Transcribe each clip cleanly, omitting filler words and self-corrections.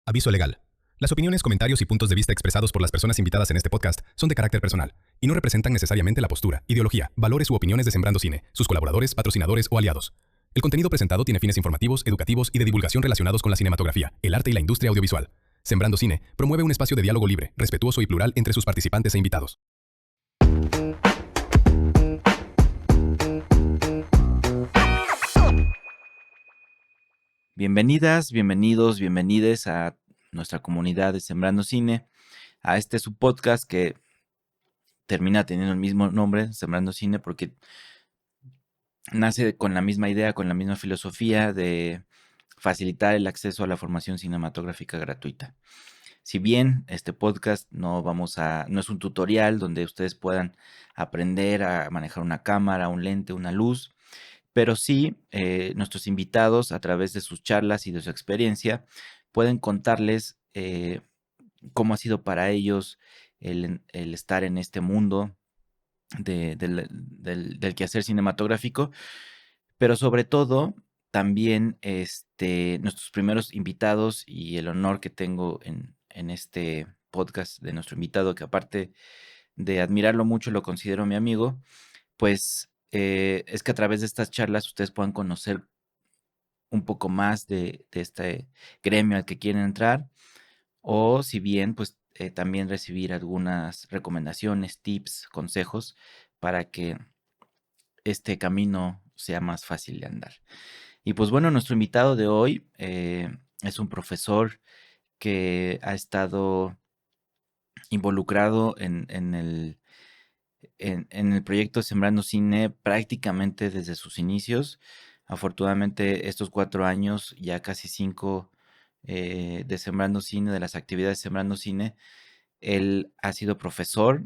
Aviso legal. Las opiniones, comentarios y puntos de vista expresados por las personas invitadas en este podcast son de carácter personal y no representan necesariamente la postura, ideología, valores u opiniones de Sembrando Cine, sus colaboradores, patrocinadores o aliados. El contenido presentado tiene fines informativos, educativos y de divulgación relacionados con la cinematografía, el arte y la industria audiovisual. Sembrando Cine promueve un espacio de diálogo libre, respetuoso y plural entre sus participantes e invitados. Bienvenidas, bienvenidos, bienvenides a nuestra comunidad de Sembrando Cine, a este su podcast que termina teniendo el mismo nombre, Sembrando Cine, porque nace con la misma idea, con la misma filosofía de facilitar el acceso a la formación cinematográfica gratuita. Si bien este podcast no es un tutorial donde ustedes puedan aprender a manejar una cámara, un lente, una luz, pero sí, nuestros invitados, a través de sus charlas y de su experiencia, pueden contarles cómo ha sido para ellos el estar en este mundo del quehacer cinematográfico, pero sobre todo, también nuestros primeros invitados y el honor que tengo en este podcast de nuestro invitado, que aparte de admirarlo mucho, lo considero mi amigo, pues es que a través de estas charlas ustedes puedan conocer un poco más de este gremio al que quieren entrar, o si bien, pues también recibir algunas recomendaciones, tips, consejos para que este camino sea más fácil de andar. Y pues bueno, nuestro invitado de hoy es un profesor que ha estado involucrado en el proyecto Sembrando Cine prácticamente desde sus inicios. Afortunadamente, estos 4 años, ya casi 5 de Sembrando Cine, de las actividades de Sembrando Cine, él ha sido profesor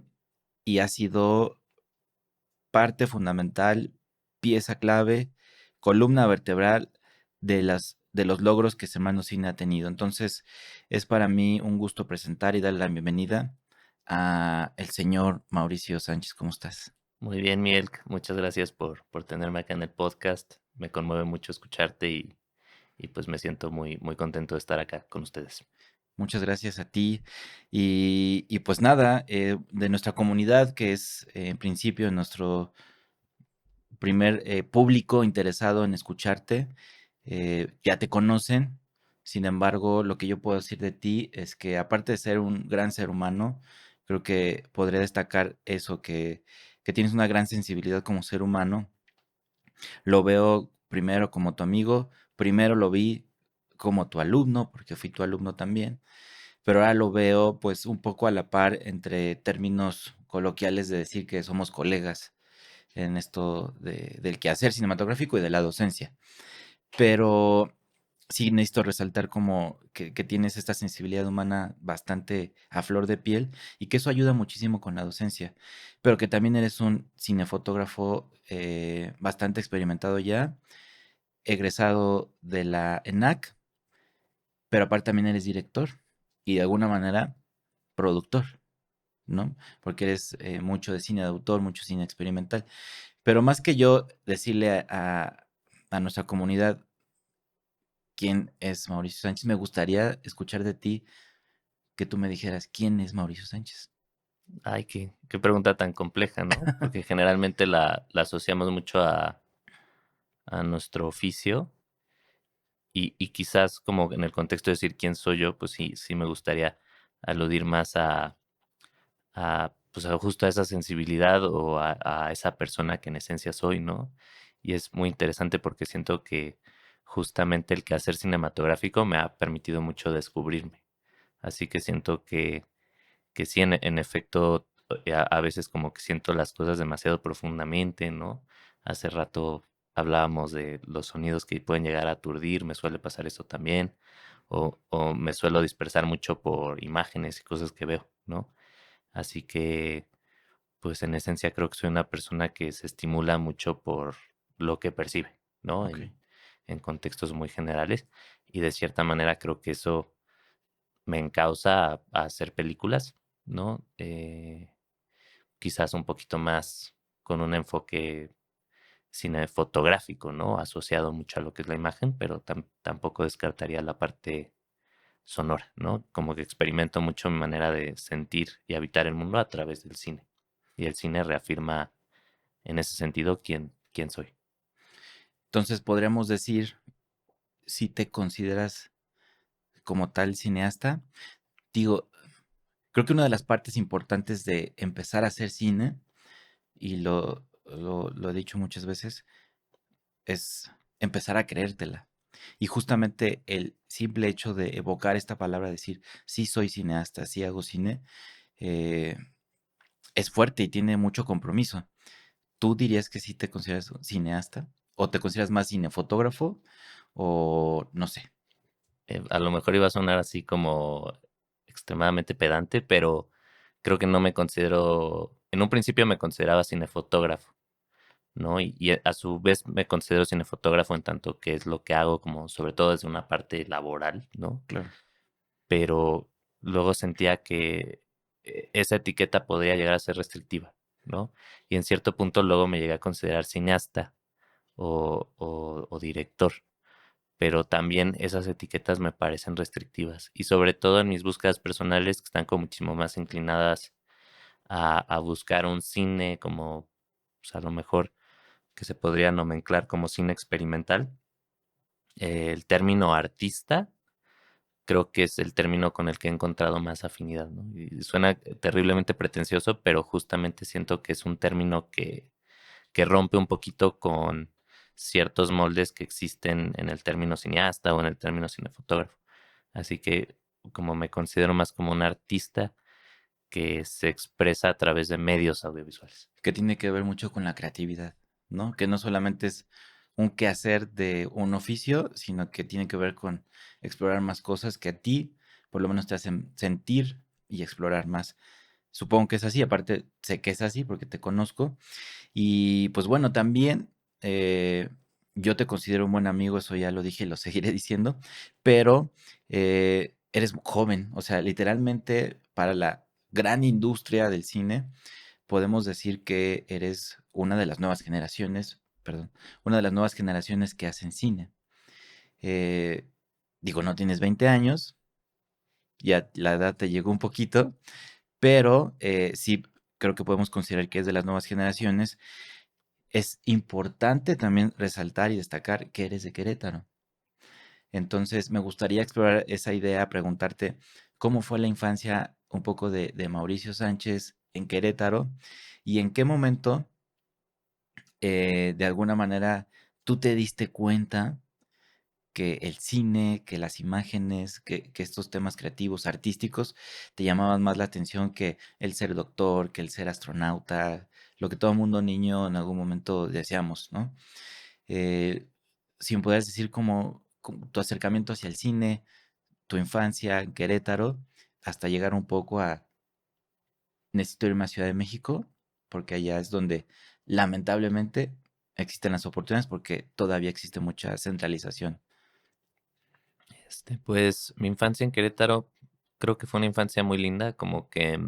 y ha sido parte fundamental, pieza clave, columna vertebral de los logros que Sembrando Cine ha tenido. Entonces, es para mí un gusto presentar y darle la bienvenida a el señor Mauricio Sánchez. ¿Cómo estás? Muy bien, Mielk, muchas gracias por tenerme acá en el podcast. Me conmueve mucho escucharte y pues me siento muy contento de estar acá con ustedes. Muchas gracias a ti. Y pues nada, de nuestra comunidad, que es en principio nuestro primer público interesado en escucharte, ya te conocen. Sin embargo, lo que yo puedo decir de ti es que aparte de ser un gran ser humano, creo que podría destacar eso, que tienes una gran sensibilidad como ser humano. Lo veo primero como tu amigo, primero lo vi como tu alumno, porque fui tu alumno también, pero ahora lo veo pues un poco a la par entre términos coloquiales de decir que somos colegas en esto del quehacer cinematográfico y de la docencia. Pero sí necesito resaltar como que tienes esta sensibilidad humana bastante a flor de piel y que eso ayuda muchísimo con la docencia, pero que también eres un cinefotógrafo bastante experimentado ya, egresado de la ENAC, pero aparte también eres director y de alguna manera productor, ¿no? Porque eres mucho de cine de autor, mucho cine experimental. Pero más que yo decirle a nuestra comunidad quién es Mauricio Sánchez, me gustaría escuchar de ti que tú me dijeras quién es Mauricio Sánchez. Ay, qué pregunta tan compleja, ¿no? Porque generalmente la asociamos mucho a nuestro oficio y quizás como en el contexto de decir quién soy yo, pues sí me gustaría aludir más pues justo a esa sensibilidad o a esa persona que en esencia soy, ¿no? Y es muy interesante porque siento que justamente el quehacer cinematográfico me ha permitido mucho descubrirme. Así que siento que sí, en efecto, a veces como que siento las cosas demasiado profundamente, ¿no? Hace rato hablábamos de los sonidos que pueden llegar a aturdir, me suele pasar eso también, o me suelo dispersar mucho por imágenes y cosas que veo, ¿no? Así que, pues en esencia creo que soy una persona que se estimula mucho por lo que percibe, ¿no? Ok. En contextos muy generales. Y de cierta manera creo que eso me encausa a hacer películas, ¿no? Quizás un poquito más con un enfoque cinefotográfico, ¿no? Asociado mucho a lo que es la imagen, pero tampoco descartaría la parte sonora, ¿no? Como que experimento mucho mi manera de sentir y habitar el mundo a través del cine. Y el cine reafirma en ese sentido quién soy. Entonces podríamos decir, si te consideras como tal cineasta, digo, creo que una de las partes importantes de empezar a hacer cine, y lo he dicho muchas veces, es empezar a creértela. Y justamente el simple hecho de evocar esta palabra, decir, sí soy cineasta, sí hago cine, eh, es fuerte y tiene mucho compromiso. ¿Tú dirías que sí te consideras cineasta? ¿O te consideras más cinefotógrafo? O no sé. A lo mejor iba a sonar así como extremadamente pedante, pero creo que no me considero, en un principio me consideraba cinefotógrafo, ¿no? Y a su vez me considero cinefotógrafo en tanto que es lo que hago como sobre todo desde una parte laboral, ¿no? Claro. Pero luego sentía que esa etiqueta podría llegar a ser restrictiva, ¿no? Y en cierto punto luego me llegué a considerar cineasta o director, pero también esas etiquetas me parecen restrictivas y sobre todo en mis búsquedas personales que están como muchísimo más inclinadas a buscar un cine como, pues, a lo mejor que se podría nomenclar como cine experimental. El término artista creo que es el término con el que he encontrado más afinidad, ¿no? Y suena terriblemente pretencioso, pero justamente siento que es un término que rompe un poquito con ciertos moldes que existen en el término cineasta o en el término cinefotógrafo. Así que como me considero más como un artista que se expresa a través de medios audiovisuales. Que tiene que ver mucho con la creatividad, ¿no? Que no solamente es un quehacer de un oficio, sino que tiene que ver con explorar más cosas que a ti, por lo menos te hacen sentir y explorar más. Supongo que es así, aparte sé que es así porque te conozco. Y pues bueno, también yo te considero un buen amigo, eso ya lo dije y lo seguiré diciendo, pero eres joven, o sea, literalmente para la gran industria del cine, podemos decir que eres una de las nuevas generaciones, perdón, una de las nuevas generaciones que hacen cine. Eh, Digo, no tienes 20 años, ya la edad te llegó un poquito, pero sí creo que podemos considerar que es de las nuevas generaciones. Es importante también resaltar y destacar que eres de Querétaro. Entonces, me gustaría explorar esa idea, preguntarte cómo fue la infancia un poco de Mauricio Sánchez en Querétaro y en qué momento, de alguna manera, tú te diste cuenta que el cine, que las imágenes, que estos temas creativos, artísticos, te llamaban más la atención que el ser doctor, que el ser astronauta, lo que todo mundo niño en algún momento deseamos, ¿no? Eh, si me pudieras decir cómo tu acercamiento hacia el cine, tu infancia en Querétaro, hasta llegar un poco a necesito irme a Ciudad de México, porque allá es donde lamentablemente existen las oportunidades, porque todavía existe mucha centralización. Pues mi infancia en Querétaro creo que fue una infancia muy linda, como que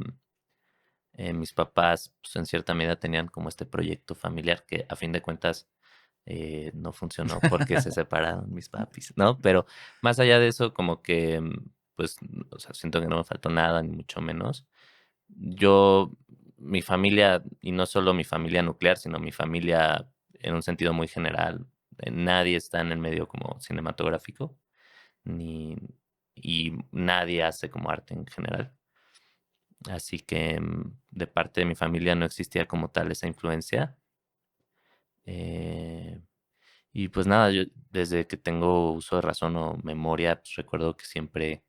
mis papás pues, en cierta medida tenían como este proyecto familiar que a fin de cuentas no funcionó porque se separaron mis papis, ¿no? Pero más allá de eso, como que, pues, o sea, siento que no me faltó nada, ni mucho menos. Yo, mi familia, y no solo mi familia nuclear, sino mi familia en un sentido muy general, nadie está en el medio como cinematográfico, ni, y nadie hace como arte en general. Así que de parte de mi familia no existía como tal esa influencia. Eh, y pues nada, yo desde que tengo uso de razón o memoria, pues recuerdo que siempre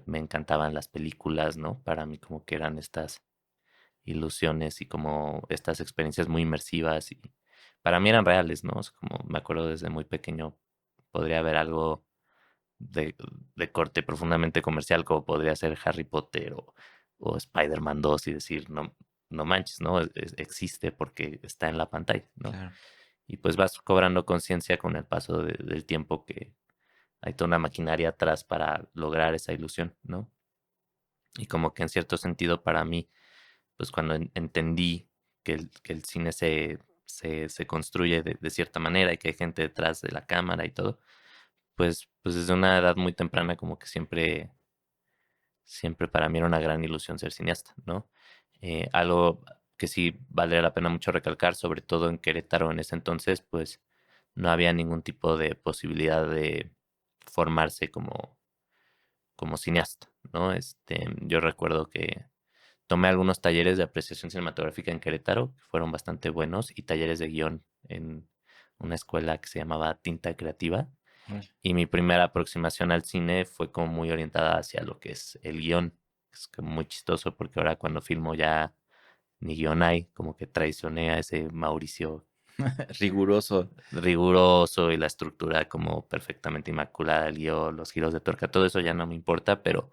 me encantaban las películas, ¿no? Para mí como que eran estas ilusiones y como estas experiencias muy inmersivas y para mí eran reales, ¿no? O sea, como me acuerdo desde muy pequeño, podría haber algo de, de corte profundamente comercial como podría ser Harry Potter o Spider-Man 2 y decir, no, no manches, ¿no? Existe porque está en la pantalla, ¿no? Claro. Y pues vas cobrando conciencia con el paso del tiempo que hay toda una maquinaria atrás para lograr esa ilusión, ¿no? Y como que en cierto sentido para mí, pues cuando entendí que el cine se construye de cierta manera y que hay gente detrás de la cámara y todo, pues pues desde una edad muy temprana como que siempre para mí era una gran ilusión ser cineasta, ¿no? Algo que sí vale la pena mucho recalcar, sobre todo en Querétaro en ese entonces, pues no había ningún tipo de posibilidad de formarse como cineasta, ¿no? Yo recuerdo que tomé algunos talleres de apreciación cinematográfica en Querétaro, que fueron bastante buenos, y talleres de guión en una escuela que se llamaba Tinta Creativa. Órale. Y mi primera aproximación al cine fue como muy orientada hacia lo que es el guión. Es como muy chistoso porque ahora cuando filmo ya ni guión hay, como que traicioné a ese Mauricio Riguroso. riguroso y la estructura como perfectamente inmaculada del guión, los giros de tuerca, todo eso ya no me importa, pero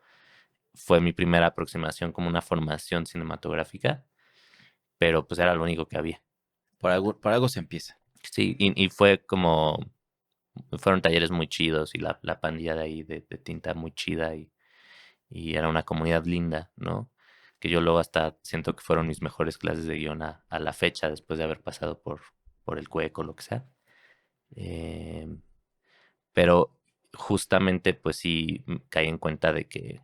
fue mi primera aproximación como una formación cinematográfica, pero pues era lo único que había. Por algo se empieza. Sí, y fue como, fueron talleres muy chidos y la pandilla de ahí de tinta muy chida y era una comunidad linda, ¿no? Que yo luego hasta siento que fueron mis mejores clases de guión a la fecha, después de haber pasado por el Cueco o lo que sea. Em, pero justamente, pues sí, caí en cuenta de que,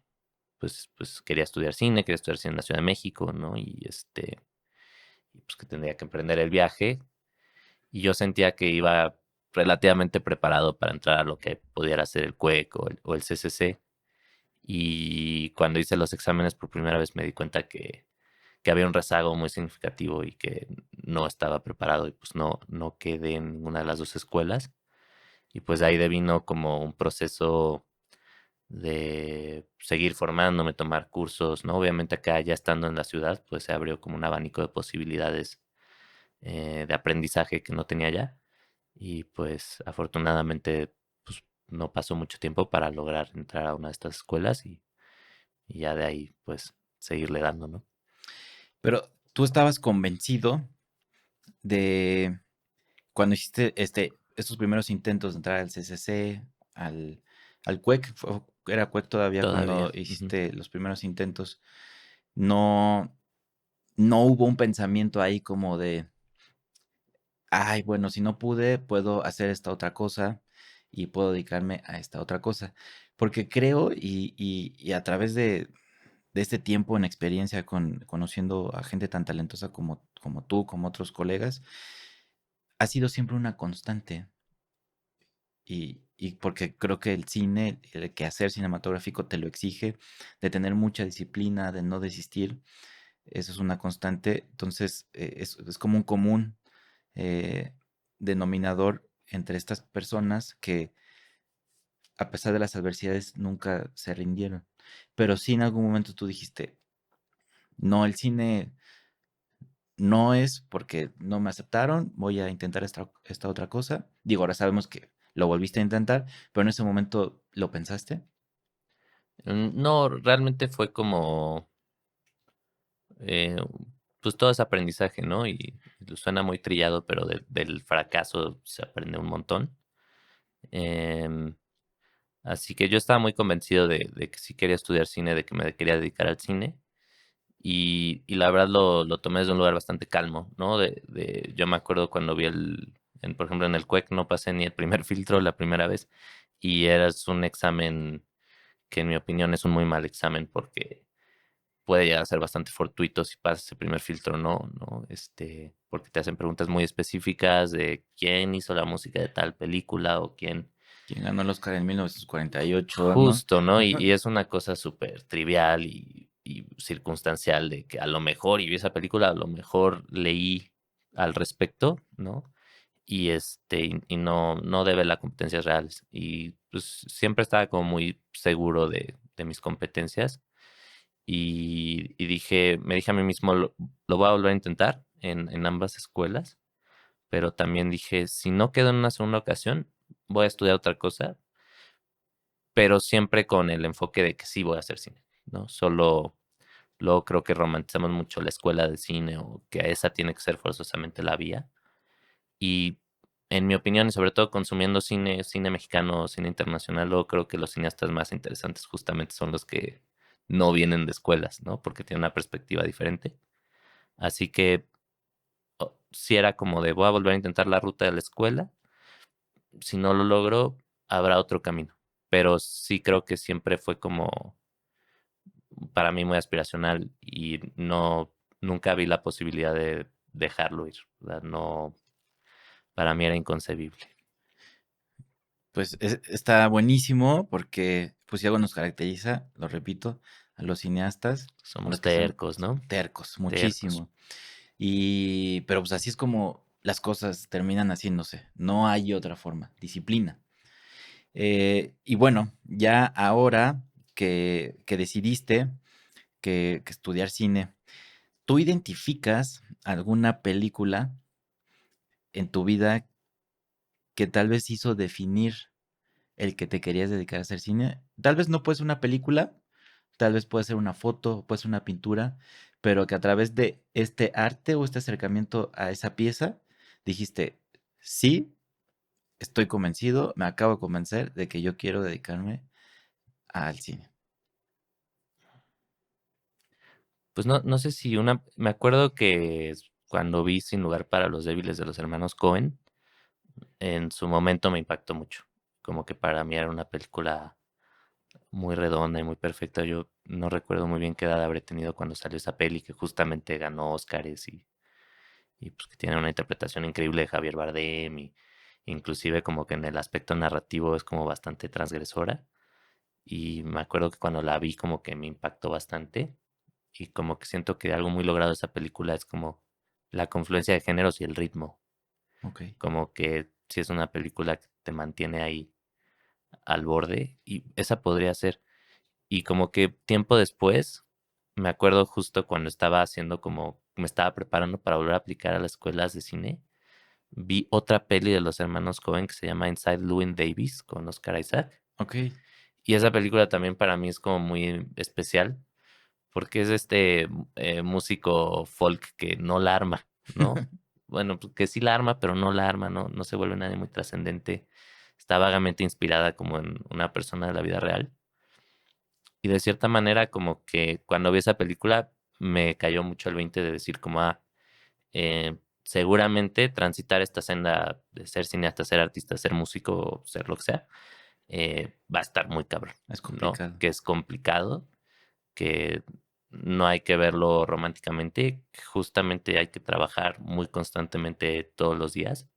pues quería estudiar cine, quería estudiar cine en la Ciudad de México, ¿no? Y pues que tendría que emprender el viaje. Y yo sentía que iba relativamente preparado para entrar a lo que pudiera ser el Cueco o el CCC. Y cuando hice los exámenes por primera vez me di cuenta que había un rezago muy significativo y que no estaba preparado y pues no quedé en ninguna de las dos escuelas. Y pues de ahí devino como un proceso de seguir formándome, tomar cursos, ¿no? Obviamente acá ya estando en la ciudad, pues se abrió como un abanico de posibilidades de aprendizaje que no tenía ya. Y pues afortunadamente pues no pasó mucho tiempo para lograr entrar a una de estas escuelas y ya de ahí pues seguirle dando, ¿no? Pero tú estabas convencido de cuando hiciste estos primeros intentos de entrar al CCC, al CUEC, era CUEC todavía cuando Todavía. Ujú. hiciste los primeros intentos, no, no hubo un pensamiento ahí como de, ay, bueno, si no pude, puedo hacer esta otra cosa y puedo dedicarme a esta otra cosa. Porque creo y a través de este tiempo en experiencia conociendo a gente tan talentosa como tú, como otros colegas, ha sido siempre una constante. Y porque creo que el cine, el quehacer cinematográfico te lo exige, de tener mucha disciplina, de no desistir, eso es una constante. Entonces, es como un común eh, denominador entre estas personas que, a pesar de las adversidades, nunca se rindieron. Pero sí en algún momento tú dijiste, no, el cine no es porque no me aceptaron, voy a intentar esta otra cosa. Digo, ahora sabemos que lo volviste a intentar, pero en ese momento lo pensaste. No, realmente fue como, eh, pues todo es aprendizaje, ¿no? Y suena muy trillado, pero del fracaso se aprende un montón. Em, Así que yo estaba muy convencido de que sí quería estudiar cine, de que me quería dedicar al cine. Y la verdad lo tomé desde un lugar bastante calmo, ¿no? Yo me acuerdo cuando vi por ejemplo, en el CUEC no pasé ni el primer filtro la primera vez. Y era un examen que en mi opinión es un muy mal examen porque puede llegar a ser bastante fortuito si pasas ese primer filtro, ¿no? Porque te hacen preguntas muy específicas de quién hizo la música de tal película o quién. Quien ganó el Oscar en 1948, ¿no? Justo, ¿no? Y es una cosa súper trivial y circunstancial de que a lo mejor, y vi esa película, a lo mejor leí al respecto, ¿no? Y no debe a competencias reales. Y pues siempre estaba como muy seguro de mis competencias. Me dije a mí mismo, lo voy a volver a intentar en ambas escuelas, pero también dije, si no quedo en una segunda ocasión, voy a estudiar otra cosa, pero siempre con el enfoque de que sí voy a hacer cine, ¿no? Solo luego creo que romantizamos mucho la escuela de cine o que esa tiene que ser forzosamente la vía. Y en mi opinión, y sobre todo consumiendo cine mexicano, cine internacional, luego creo que los cineastas más interesantes justamente son los que no vienen de escuelas, ¿no? Porque tienen una perspectiva diferente. Así que si era como de voy a volver a intentar la ruta de la escuela, si no lo logro, habrá otro camino. pero sí creo que siempre fue como para mí muy aspiracional y nunca vi la posibilidad de dejarlo ir. O sea, no, para mí era inconcebible. Pues está buenísimo porque pues si algo nos caracteriza, lo repito, a los cineastas, a los Somos que son tercos, ¿no? tercos, Tercos. muchísimo. Pero pues así es como las cosas terminan haciéndose. No hay otra forma. Disciplina. Y bueno, ya ahora que decidiste que estudiar cine, ¿tú identificas alguna película en tu vida que tal vez hizo definir el que te querías dedicar a hacer cine? Tal vez no puede ser una película, tal vez puede ser una foto, puede ser una pintura, pero que a través de este arte o este acercamiento a esa pieza, dijiste, sí, estoy convencido, me acabo de convencer de que yo quiero dedicarme al cine. Pues no sé si me acuerdo que cuando vi Sin lugar para los débiles de los hermanos Cohen, en su momento me impactó mucho. Como que para mí era una película muy redonda y muy perfecta. Yo no recuerdo muy bien qué edad habré tenido cuando salió esa peli, que justamente ganó Óscares y pues que tiene una interpretación increíble de Javier Bardem y inclusive como que en el aspecto narrativo es como bastante transgresora. Y me acuerdo que cuando la vi como que me impactó bastante y como que siento que algo muy logrado de esa película es como la confluencia de géneros y el ritmo. Ok. Como que si es una película que te mantiene ahí al borde y esa podría ser. Y como que tiempo después, me acuerdo justo cuando estaba haciendo como, me estaba preparando para volver a aplicar a las escuelas de cine, vi otra peli de los hermanos Coen que se llama Inside Llewyn Davis con Oscar Isaac. Ok. Y esa película también para mí es como muy especial porque es músico folk que no la arma, ¿no? Bueno, pues que sí la arma, pero no la arma, no se vuelve nadie muy trascendente. Está vagamente inspirada como en una persona de la vida real. Y de cierta manera, como que cuando vi esa película, me cayó mucho el 20 de decir como, seguramente transitar esta senda de ser cineasta, ser artista, ser músico, ser lo que sea, va a estar muy cabrón, Es ¿no? complicado. Que es complicado, que no hay que verlo románticamente, que justamente hay que trabajar muy constantemente todos los días.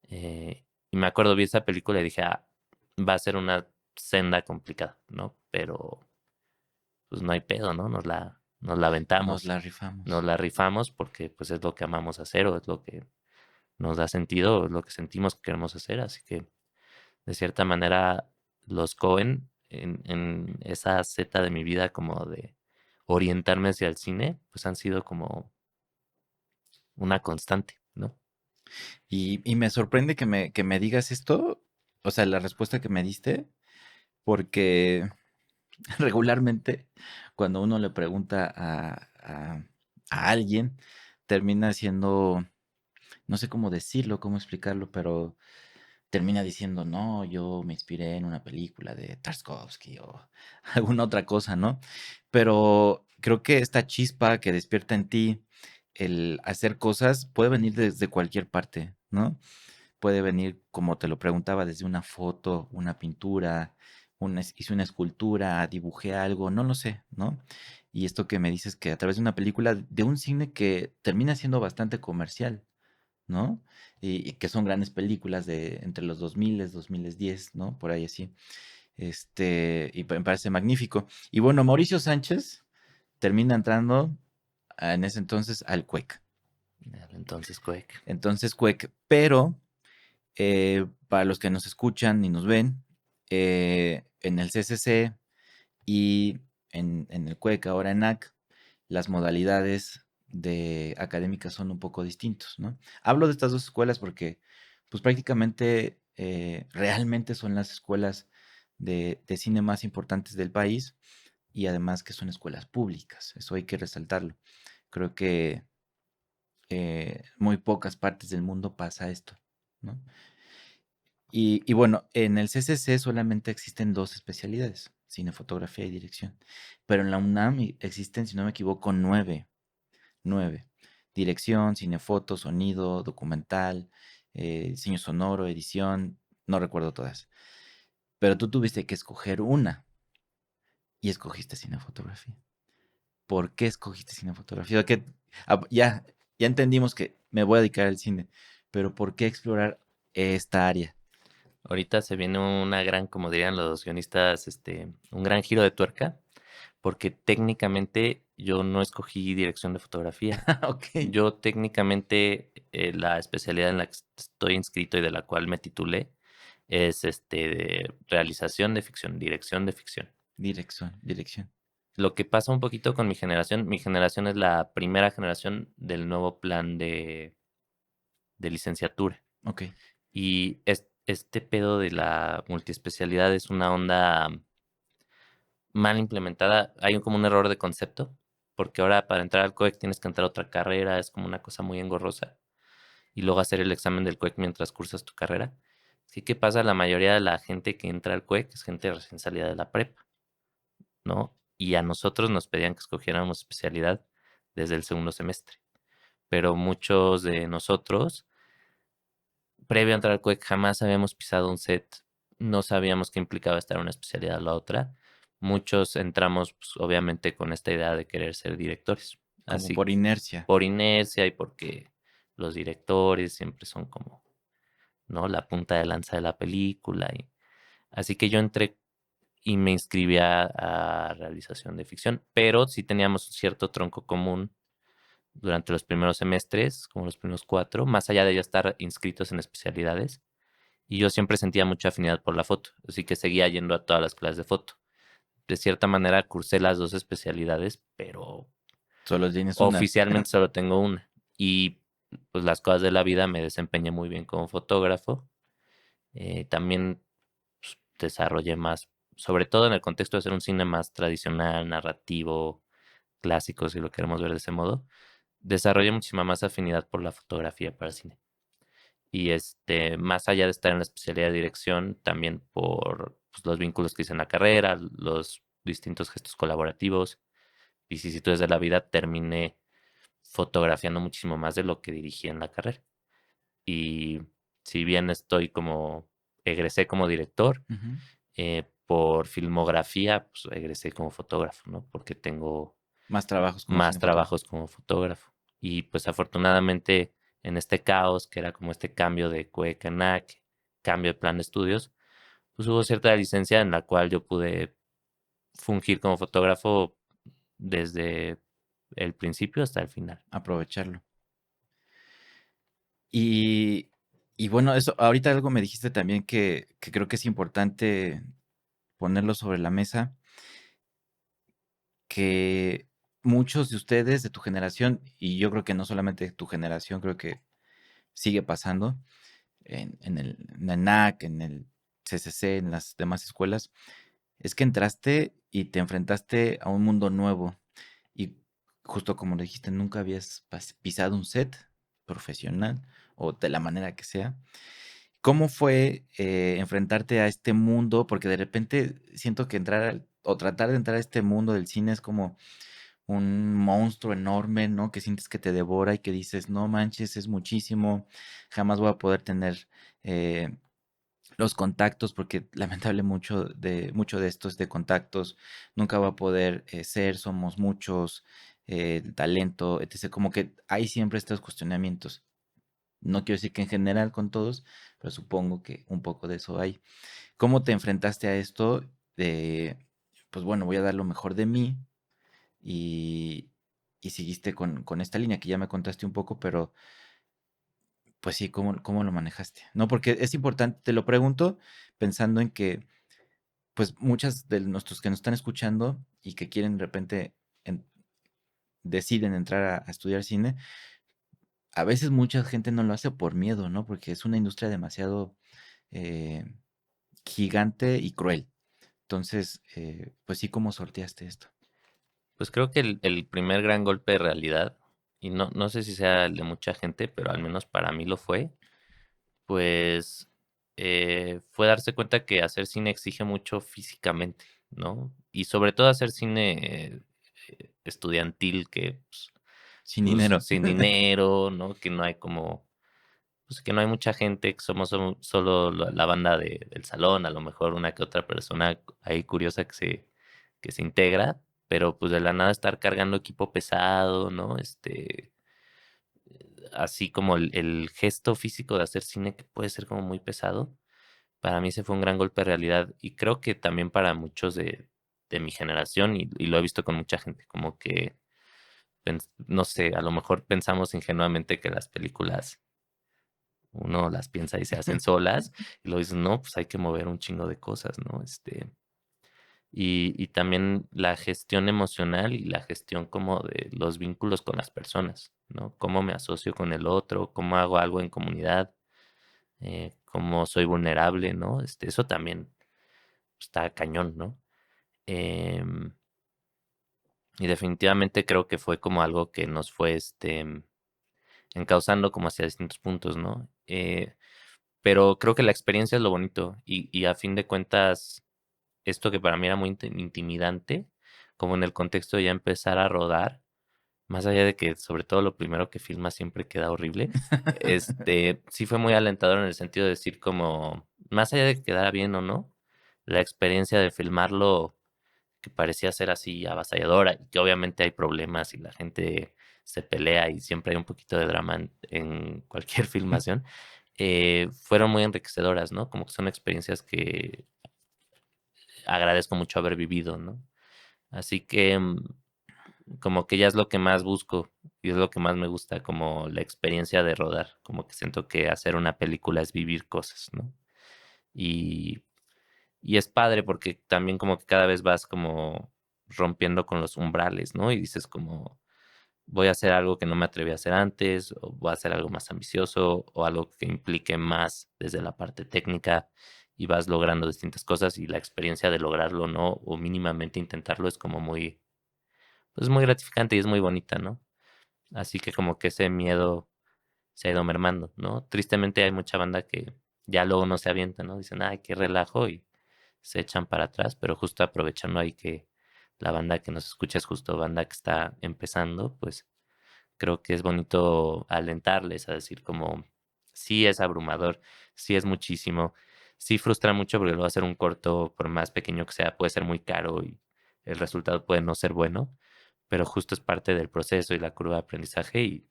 Y me acuerdo, vi esa película y dije, va a ser una senda complicada, ¿no? Pero pues no hay pedo, ¿no? Nos la Nos aventamos, la nos rifamos. la rifamos porque pues es lo que amamos hacer o es lo que nos da sentido, o es lo que sentimos que queremos hacer. Así que de cierta manera los Cohen en esa zeta de mi vida como de orientarme hacia el cine, pues han sido como una constante, ¿no? Y me sorprende que me digas esto, o sea, la respuesta que me diste, porque regularmente cuando uno le pregunta a alguien, termina siendo, no sé cómo decirlo, cómo explicarlo, pero termina diciendo, no, yo me inspiré en una película de Tarkovsky o alguna otra cosa, ¿no? Pero creo que esta chispa que despierta en ti el hacer cosas puede venir desde cualquier parte, ¿no? Puede venir, como te lo preguntaba, desde una foto, una pintura, hice una escultura, dibujé algo, no lo sé, ¿no? Y esto que me dices que a través de una película, de un cine que termina siendo bastante comercial, ¿no? Y que son grandes películas de entre los 2000, 2010, ¿no? Por ahí así. Y me parece magnífico. Y bueno, Mauricio Sánchez termina entrando en ese entonces al CUEC. Entonces, Quake. Entonces, CUEC, pero para los que nos escuchan y nos ven, en el CCC y en el CUEC, ahora en AC, las modalidades de académicas son un poco distintos, ¿no? Hablo de estas dos escuelas porque, pues prácticamente, realmente son las escuelas de cine más importantes del país y además que son escuelas públicas, eso hay que resaltarlo. Creo que muy pocas partes del mundo pasa esto, ¿no? Y bueno, en el CCC solamente existen dos especialidades, cine, fotografía y dirección. Pero en la UNAM existen, si no me equivoco, nueve. Dirección, cinefoto, sonido, documental, diseño sonoro, edición, no recuerdo todas. pero tú tuviste que escoger una y escogiste cinefotografía. ¿Por qué escogiste cinefotografía? Ya entendimos que me voy a dedicar al cine, pero ¿por qué explorar esta área? Ahorita se viene una gran, como dirían los guionistas, un gran giro de tuerca, porque técnicamente yo no escogí dirección de fotografía. Ok. Yo técnicamente la especialidad en la que estoy inscrito y de la cual me titulé es de realización de ficción, dirección de ficción. Dirección. Lo que pasa un poquito con mi generación es la primera generación del nuevo plan de licenciatura. Ok. Y este pedo de la multiespecialidad es una onda mal implementada. Hay como un error de concepto, porque ahora para entrar al CUEC tienes que entrar a otra carrera, es como una cosa muy engorrosa. Y luego hacer el examen del CUEC mientras cursas tu carrera. Así que pasa, la mayoría de la gente que entra al CUEC es gente recién salida de la prepa, ¿no? Y a nosotros nos pedían que escogiéramos especialidad desde el segundo semestre. Pero muchos de nosotros, previo a entrar al CUEC, jamás habíamos pisado un set, no sabíamos qué implicaba estar en una especialidad o la otra. Muchos entramos, pues, obviamente, con esta idea de querer ser directores. Como Así, por inercia. por inercia y porque los directores siempre son como, ¿no?, la punta de lanza de la película. Así que yo entré y me inscribí a realización de ficción, pero sí teníamos un cierto tronco común durante los primeros semestres, como los primeros 4, más allá de ya estar inscritos en especialidades. Y yo siempre sentía mucha afinidad por la foto, así que seguía yendo a todas las clases de foto. De cierta manera cursé las 2 especialidades, pero Solo tienes una. oficialmente solo tengo una. Y pues las cosas de la vida, me desempeñé muy bien como fotógrafo. También pues, desarrollé más, sobre todo en el contexto de hacer un cine más tradicional, narrativo, clásico, si lo queremos ver de ese modo. Desarrollé muchísima más afinidad por la fotografía para el cine. Y más allá de estar en la especialidad de dirección, también por pues, los vínculos que hice en la carrera, los distintos gestos colaborativos, vicisitudes de la vida, terminé fotografiando muchísimo más de lo que dirigí en la carrera. Y si bien egresé como director, Ujú. por filmografía, pues egresé como fotógrafo, ¿no? Porque tengo Más trabajos como más cinefotógrafo. trabajos como fotógrafo. Y pues afortunadamente en este caos, que era como este cambio de CUEC a NAC, cambio de plan de estudios, pues hubo cierta licencia en la cual yo pude fungir como fotógrafo desde el principio hasta el final. Aprovecharlo. Y, y bueno, eso, ahorita algo me dijiste también que creo que es importante ponerlo sobre la mesa, que muchos de ustedes de tu generación, y yo creo que no solamente de tu generación, creo que sigue pasando en el NAC, en el CCC, en las demás escuelas, es que entraste y te enfrentaste a un mundo nuevo. Y justo como lo dijiste, nunca habías pisado un set profesional o de la manera que sea. ¿Cómo fue enfrentarte a este mundo? Porque de repente siento que o tratar de entrar a este mundo del cine es como un monstruo enorme, ¿no? Que sientes que te devora y que dices, no manches, es muchísimo, jamás voy a poder tener eh, los contactos, porque mucho de esto es de contactos, nunca va a poder somos muchos, el talento, etc. Como que hay siempre estos cuestionamientos. No quiero decir que en general con todos, pero supongo que un poco de eso hay. ¿Cómo te enfrentaste a esto de, pues bueno, voy a dar lo mejor de mí y, y seguiste con esta línea que ya me contaste un poco, pero pues sí, ¿cómo lo manejaste? No, porque es importante, te lo pregunto pensando en que pues muchas de nuestros que nos están escuchando y que quieren de repente en- deciden entrar a estudiar cine, a veces mucha gente no lo hace por miedo, ¿no? Porque es una industria demasiado eh, gigante y cruel. Entonces, pues sí, ¿cómo sorteaste esto? Pues creo que el primer gran golpe de realidad, y no sé si sea el de mucha gente, pero al menos para mí lo fue, pues fue darse cuenta que hacer cine exige mucho físicamente, ¿no? Y sobre todo hacer cine estudiantil, que Sin pues, dinero. sin dinero, ¿no? Que no hay como pues que no hay mucha gente, que somos solo la banda del salón, a lo mejor una que otra persona ahí curiosa que se integra, pero pues de la nada estar cargando equipo pesado, ¿no? Así como el gesto físico de hacer cine que puede ser como muy pesado, para mí se fue un gran golpe de realidad y creo que también para muchos de mi generación y lo he visto con mucha gente, como que, no sé, a lo mejor pensamos ingenuamente que las películas uno las piensa y se hacen solas y luego dices, no, pues hay que mover un chingo de cosas, ¿no? Y también la gestión emocional y la gestión como de los vínculos con las personas, ¿no? Cómo me asocio con el otro, cómo hago algo en comunidad, cómo soy vulnerable, ¿no? Eso también está cañón, ¿no? Em, y definitivamente creo que fue como algo que nos fue, encauzando como hacia distintos puntos, ¿no? Pero creo que la experiencia es lo bonito y a fin de cuentas, esto que para mí era muy intimidante, como en el contexto de ya empezar a rodar, más allá de que sobre todo lo primero que filmas siempre queda horrible, sí fue muy alentador en el sentido de decir como, más allá de que quedara bien o no, la experiencia de filmarlo que parecía ser así avasalladora y que obviamente hay problemas y la gente se pelea y siempre hay un poquito de drama en cualquier filmación, fueron muy enriquecedoras, ¿no? Como que son experiencias que agradezco mucho haber vivido, ¿no? Así que como que ya es lo que más busco y es lo que más me gusta, como la experiencia de rodar, como que siento que hacer una película es vivir cosas, ¿no? Y, y es padre porque también como que cada vez vas como rompiendo con los umbrales, ¿no? Y dices como, voy a hacer algo que no me atreví a hacer antes, o voy a hacer algo más ambicioso, o algo que implique más desde la parte técnica, y vas logrando distintas cosas, y la experiencia de lograrlo, ¿no? O mínimamente intentarlo es como muy, pues muy gratificante y es muy bonita, ¿no? Así que como que ese miedo se ha ido mermando, ¿no? Tristemente hay mucha banda que ya luego no se avienta, ¿no? Dicen, ay, qué relajo, y se echan para atrás, pero justo aprovechando ahí que la banda que nos escucha es justo banda que está empezando, pues creo que es bonito alentarles a decir como, sí es abrumador, sí es muchísimo, sí frustra mucho porque luego hacer un corto, por más pequeño que sea, puede ser muy caro y el resultado puede no ser bueno, pero justo es parte del proceso y la curva de aprendizaje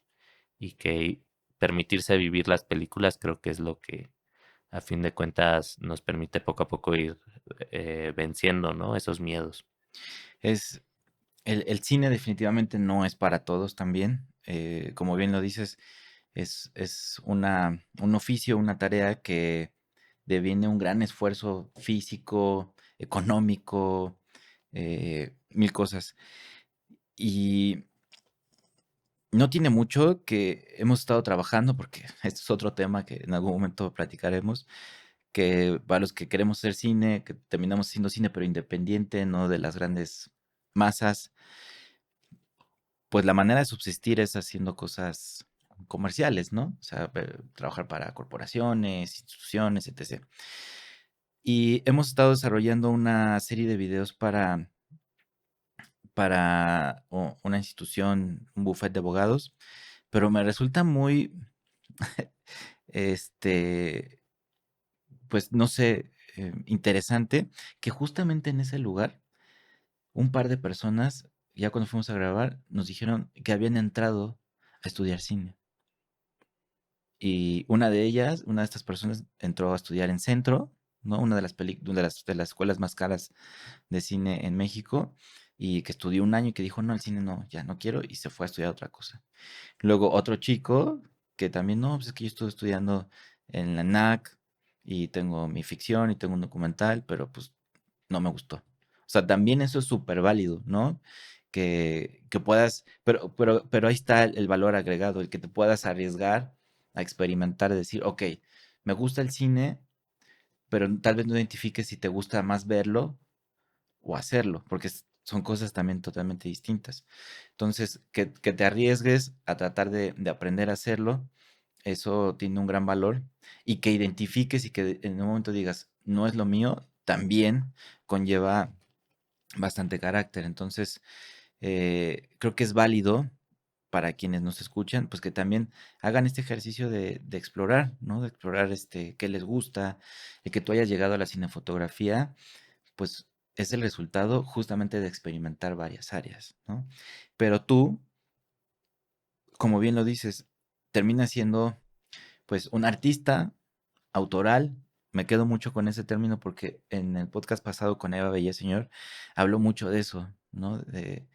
y que permitirse vivir las películas creo que es lo que a fin de cuentas nos permite poco a poco ir venciendo, ¿no? Esos miedos. Es, el cine definitivamente no es para todos también. Como bien lo dices, es un oficio, una tarea que deviene un gran esfuerzo físico, económico, mil cosas. Y no tiene mucho que hemos estado trabajando, porque este es otro tema que en algún momento platicaremos, que para los que queremos hacer cine, que terminamos haciendo cine pero independiente, no de las grandes masas, pues la manera de subsistir es haciendo cosas comerciales, ¿no? O sea, trabajar para corporaciones, instituciones, etc. Y hemos estado desarrollando una serie de videos para una institución, un bufete de abogados, pero me resulta muy, este, pues no sé, interesante que justamente en ese lugar un par de personas, ya cuando fuimos a grabar, nos dijeron que habían entrado a estudiar cine. Y una de ellas, una de estas personas, entró a estudiar en Centro, ¿no? Una de las escuelas más caras de cine en México, y que estudió un año y que dijo, no, el cine no, ya no quiero, y se fue a estudiar otra cosa. Luego otro chico que también, no, pues es que yo estuve estudiando en la NAC y tengo mi ficción y tengo un documental, pero pues no me gustó. O sea, también eso es súper válido, ¿no? Que puedas, pero ahí está el valor agregado, el que te puedas arriesgar a experimentar, decir, ok, me gusta el cine, pero tal vez no identifiques si te gusta más verlo o hacerlo, porque son cosas también totalmente distintas. Entonces, que te arriesgues a tratar de aprender a hacerlo, eso tiene un gran valor. Y que identifiques y que en un momento digas, no es lo mío, también conlleva bastante carácter. Entonces, creo que es válido para quienes nos escuchan, pues que también hagan este ejercicio de explorar, ¿no? De explorar qué les gusta, el que tú hayas llegado a la cinefotografía, pues es el resultado justamente de experimentar varias áreas, ¿no? Pero tú, como bien lo dices, terminas siendo pues un artista autoral. Me quedo mucho con ese término porque en el podcast pasado con Eva Villaseñor habló mucho de eso, ¿no? De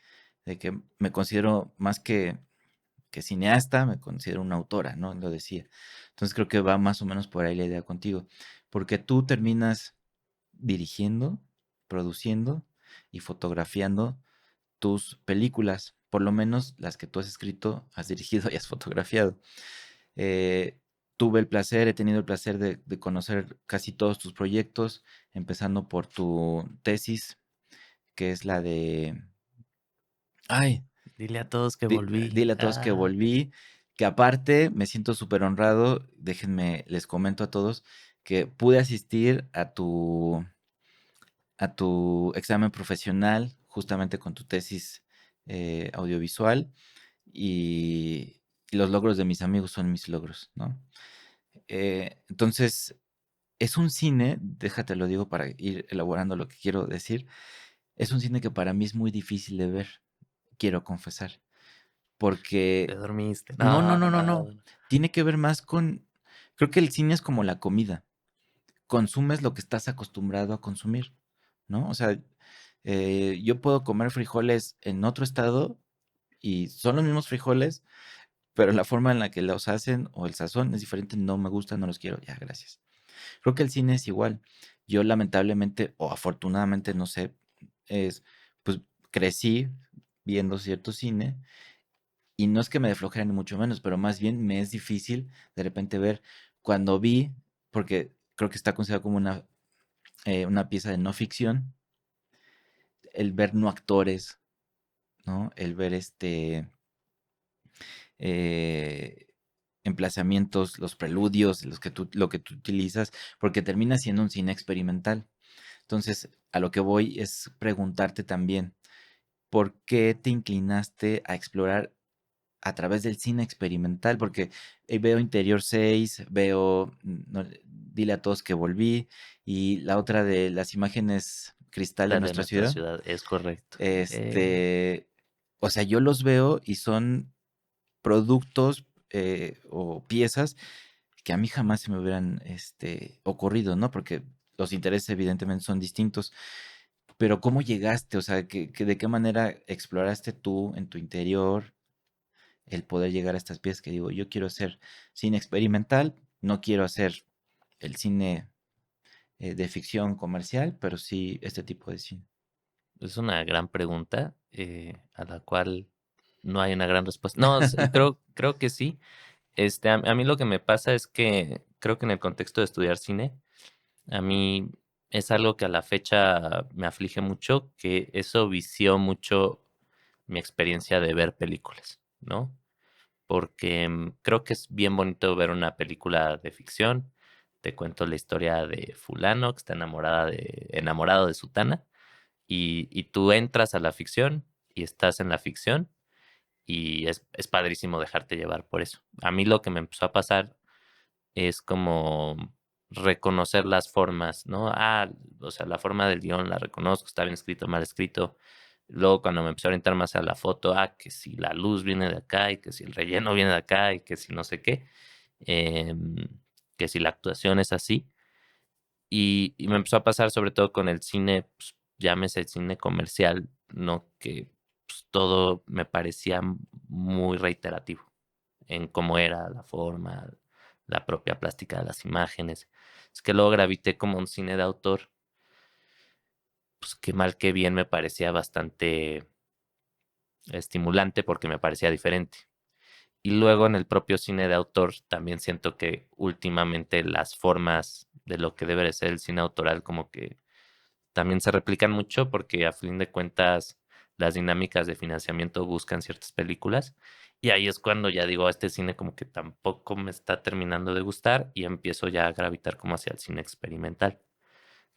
que me considero más que cineasta, me considero una autora, ¿no? Lo decía. Entonces creo que va más o menos por ahí la idea contigo, porque tú terminas dirigiendo, produciendo y fotografiando tus películas, por lo menos las que tú has escrito, has dirigido y has fotografiado. Eh, Tuve el placer, he tenido el placer de conocer casi todos tus proyectos, empezando por tu tesis, que es la de... Ay, Dile a todos que volví. dile a todos que volví, que aparte me siento súper honrado, déjenme, les comento a todos, que pude asistir a tu examen profesional justamente con tu tesis audiovisual y los logros de mis amigos son mis logros, ¿no? Entonces, es un cine, déjate lo digo para ir elaborando lo que quiero decir, es un cine que para mí es muy difícil de ver, quiero confesar, Te porque dormiste. no, no, No, no, no, no, no, tiene que ver más con, creo que el cine es como la comida, consumes lo que estás acostumbrado a consumir, ¿no? O sea, yo puedo comer frijoles en otro estado y son los mismos frijoles, pero la forma en la que los hacen o el sazón es diferente, no me gusta, no los quiero, ya, gracias. Creo que el cine es igual. Yo lamentablemente o afortunadamente, no sé, es, pues crecí viendo cierto cine y no es que me dé flojera ni mucho menos, pero más bien me es difícil de repente ver cuando vi, porque creo que está considerado como una pieza de no ficción, el ver no actores, ¿no? El ver eh, emplazamientos, los preludios, lo que tú utilizas, porque termina siendo un cine experimental. Entonces, a lo que voy es preguntarte también, ¿por qué te inclinaste a explorar a través del cine experimental? Porque veo Interior 6, veo Dile a todos que volví, y la otra de las imágenes cristal de la de nuestra nuestra ciudad. ciudad, es correcto. O sea, yo los veo y son productos o piezas que a mí jamás se me hubieran ocurrido, ¿no? Porque los intereses evidentemente son distintos. Pero ¿cómo llegaste? O sea, ¿de qué manera exploraste tú en tu interior el poder llegar a estas piezas que digo, yo quiero hacer cine experimental, no quiero hacer el cine de ficción comercial, pero sí este tipo de cine? Es una gran pregunta a la cual no hay una gran respuesta. No, creo que sí. A mí lo que me pasa es que creo que en el contexto de estudiar cine, a mí es algo que a la fecha me aflige mucho, que eso vició mucho mi experiencia de ver películas, ¿no? Porque creo que es bien bonito ver una película de ficción. Te cuento la historia de fulano que está enamorado de sutana y tú entras a la ficción y estás en la ficción y es padrísimo dejarte llevar por eso. A mí lo que me empezó a pasar es como reconocer las formas, ¿no? O sea, la forma del guión la reconozco, está bien escrito, mal escrito. Luego cuando me empecé a orientar más a la foto, que si la luz viene de acá y que si el relleno viene de acá y que si no sé qué, em, que si la actuación es así. Y me empezó a pasar sobre todo con el cine, pues, llámese el cine comercial, ¿no? Que pues, todo me parecía muy reiterativo en cómo era la forma, la propia plástica de las imágenes. Es que luego gravité como un cine de autor, pues qué mal, qué bien me parecía bastante estimulante porque me parecía diferente. Y luego en el propio cine de autor también siento que últimamente las formas de lo que debe de ser el cine autoral como que también se replican mucho porque a fin de cuentas las dinámicas de financiamiento buscan ciertas películas y ahí es cuando ya digo, este cine como que tampoco me está terminando de gustar y empiezo ya a gravitar como hacia el cine experimental,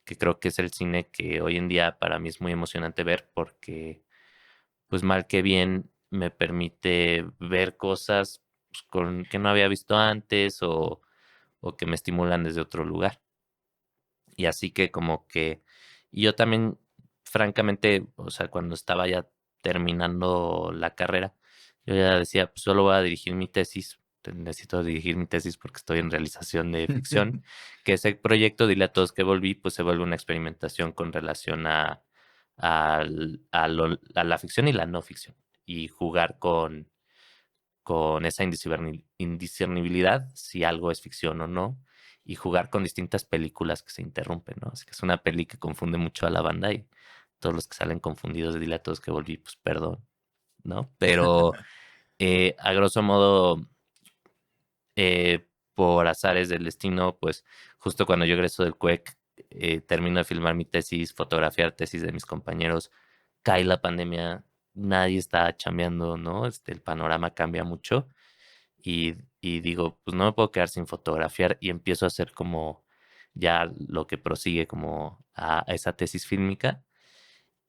que creo que es el cine que hoy en día para mí es muy emocionante ver porque pues mal que bien me permite ver cosas pues, que no había visto antes o que me estimulan desde otro lugar. Y así que como que, y yo también, francamente, o sea, cuando estaba ya terminando la carrera, yo ya decía, pues solo voy a dirigir mi tesis, necesito dirigir mi tesis porque estoy en realización de ficción, que ese proyecto, dile a todos que volví, pues se vuelve una experimentación con relación a la ficción y la no ficción, y jugar con esa indiscernibilidad, si algo es ficción o no, y jugar con distintas películas que se interrumpen, ¿no? Así que es una peli que confunde mucho a la banda y todos los que salen confundidos, dile a todos que volví, pues perdón, ¿no? Pero a grosso modo, por azares del destino, pues justo cuando yo egreso del CUEC, termino de filmar mi tesis, fotografiar tesis de mis compañeros, cae la pandemia, nadie está chambeando, ¿no? El panorama cambia mucho y digo, pues no me puedo quedar sin fotografiar y empiezo a hacer como ya lo que prosigue como a esa tesis fílmica.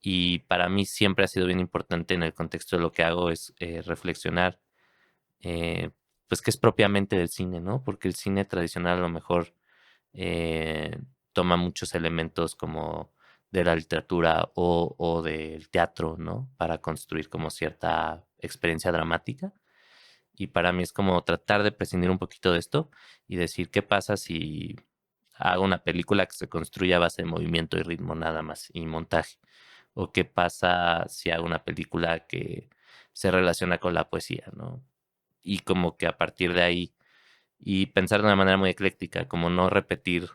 Y para mí siempre ha sido bien importante en el contexto de lo que hago es reflexionar, eh, pues qué es propiamente del cine, ¿no? Porque el cine tradicional a lo mejor eh, toma muchos elementos como de la literatura o del teatro, ¿no? Para construir como cierta experiencia dramática. Y para mí es como tratar de prescindir un poquito de esto y decir qué pasa si hago una película que se construye a base de movimiento y ritmo nada más y montaje. O qué pasa si hago una película que se relaciona con la poesía, ¿no? Y como que a partir de ahí y pensar de una manera muy ecléctica, como no repetir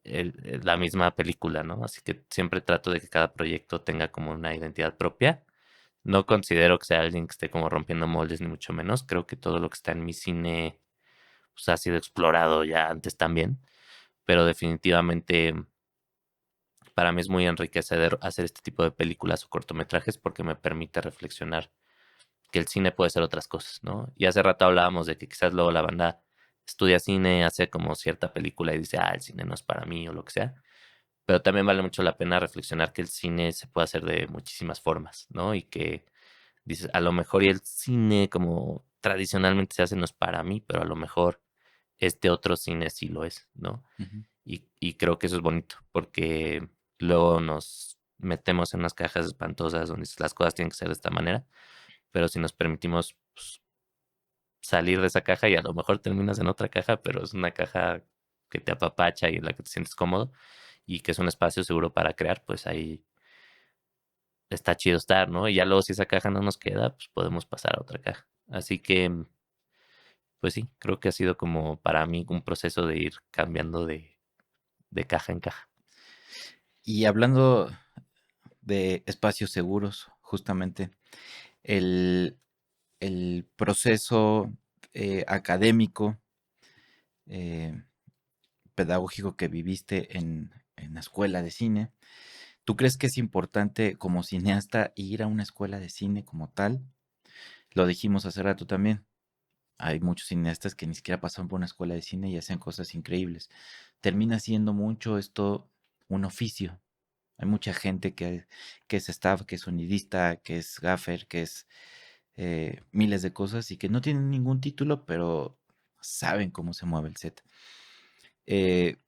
la misma película, ¿no? Así que siempre trato de que cada proyecto tenga como una identidad propia. No considero que sea alguien que esté como rompiendo moldes, ni mucho menos. Creo que todo lo que está en mi cine pues, ha sido explorado ya antes también. Pero definitivamente para mí es muy enriquecedor hacer este tipo de películas o cortometrajes porque me permite reflexionar que el cine puede ser otras cosas, ¿no? Y hace rato hablábamos de que quizás luego la banda estudia cine, hace como cierta película y dice, el cine no es para mí o lo que sea. Pero también vale mucho la pena reflexionar que el cine se puede hacer de muchísimas formas, ¿no? Y que dices, a lo mejor y el cine como tradicionalmente se hace no es para mí, pero a lo mejor este otro cine sí lo es, ¿no? Ujú. Y creo que eso es bonito, porque luego nos metemos en unas cajas espantosas donde dices, las cosas tienen que ser de esta manera, pero si nos permitimos pues, salir de esa caja y a lo mejor terminas en otra caja, pero es una caja que te apapacha y en la que te sientes cómodo y que es un espacio seguro para crear, pues ahí está chido estar, ¿no? Y ya luego si esa caja no nos queda, pues podemos pasar a otra caja. Así que, pues sí, creo que ha sido como para mí un proceso de ir cambiando de caja en caja. Y hablando de espacios seguros, justamente, el, el proceso académico, eh, pedagógico que viviste en la escuela de cine, ¿tú crees que es importante como cineasta ir a una escuela de cine como tal? Lo dijimos hace rato también. Hay muchos cineastas que ni siquiera pasaron por una escuela de cine y hacen cosas increíbles. Termina siendo mucho esto un oficio. Hay mucha gente que es staff, que es sonidista, que es gaffer, que es miles de cosas y que no tienen ningún título, pero saben cómo se mueve el set. Eh,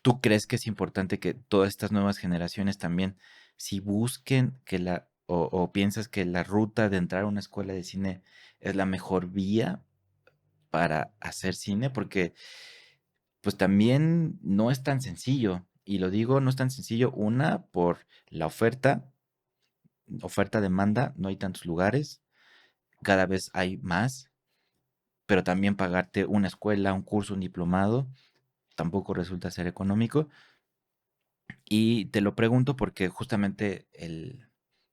¿Tú crees que es importante que todas estas nuevas generaciones también, si busquen o piensas que la ruta de entrar a una escuela de cine es la mejor vía para hacer cine? Porque pues también no es tan sencillo. Y lo digo, no es tan sencillo, una, por la oferta-demanda, no hay tantos lugares, cada vez hay más, pero también pagarte una escuela, un curso, un diplomado, tampoco resulta ser económico. Y te lo pregunto porque justamente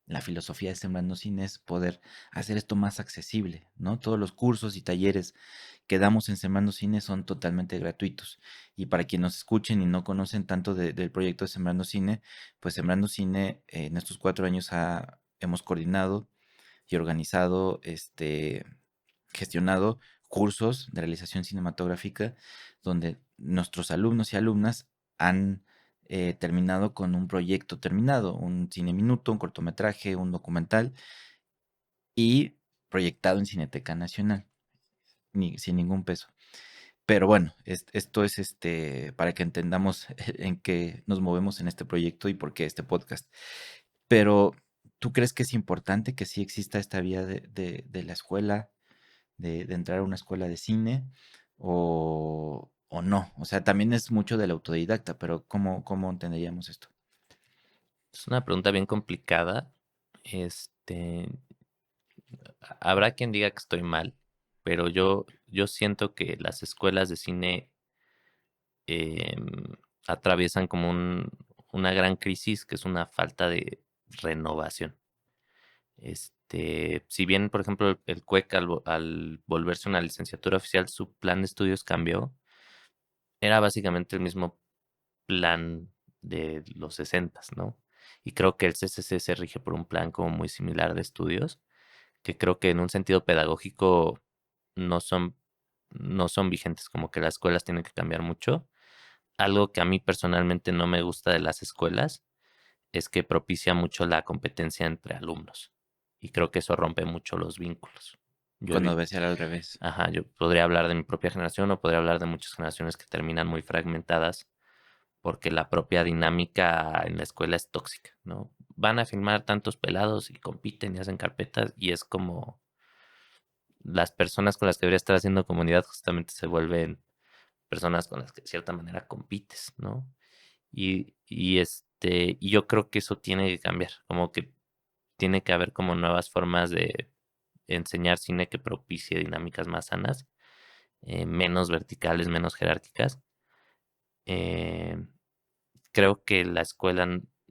la filosofía de Sembrando Cine es poder hacer esto más accesible, ¿no? Todos los cursos y talleres que damos en Sembrando Cine son totalmente gratuitos. Y para quienes nos escuchen y no conocen tanto del proyecto de Sembrando Cine, pues Sembrando Cine en estos 4 años hemos coordinado y organizado, gestionado cursos de realización cinematográfica donde nuestros alumnos y alumnas han terminado con un proyecto terminado, un cine minuto, un cortometraje, un documental y proyectado en Cineteca Nacional, sin ningún peso. Pero bueno, esto es para que entendamos en qué nos movemos en este proyecto y por qué este podcast. Pero, ¿tú crees que es importante que sí exista esta vía de la escuela, de entrar a una escuela de cine, o no? O sea, también es mucho del autodidacta, pero ¿cómo entenderíamos esto? Es una pregunta bien complicada. Este, habrá quien diga que estoy mal, pero yo siento que las escuelas de cine em, atraviesan como una gran crisis, que es una falta de renovación. Si bien, por ejemplo, el CUEC al volverse una licenciatura oficial, su plan de estudios cambió, era básicamente el mismo plan de los 60, ¿no? Y creo que el CCC se rige por un plan como muy similar de estudios, que creo que en un sentido pedagógico no son, no son vigentes, como que las escuelas tienen que cambiar mucho. Algo que a mí personalmente no me gusta de las escuelas es que propicia mucho la competencia entre alumnos. Y creo que eso rompe mucho los vínculos. Yo he Cuando vi- debe ser al revés. Ajá, yo podría hablar de mi propia generación o podría hablar de muchas generaciones que terminan muy fragmentadas porque la propia dinámica en la escuela es tóxica, ¿no? Van a filmar tantos pelados y compiten y hacen carpetas y es como las personas con las que debería estar haciendo comunidad justamente se vuelven personas con las que de cierta manera compites, ¿no? Y yo creo que eso tiene que cambiar, como que tiene que haber como nuevas formas de enseñar cine que propicie dinámicas más sanas, menos verticales, menos jerárquicas. Eh, Creo que la escuela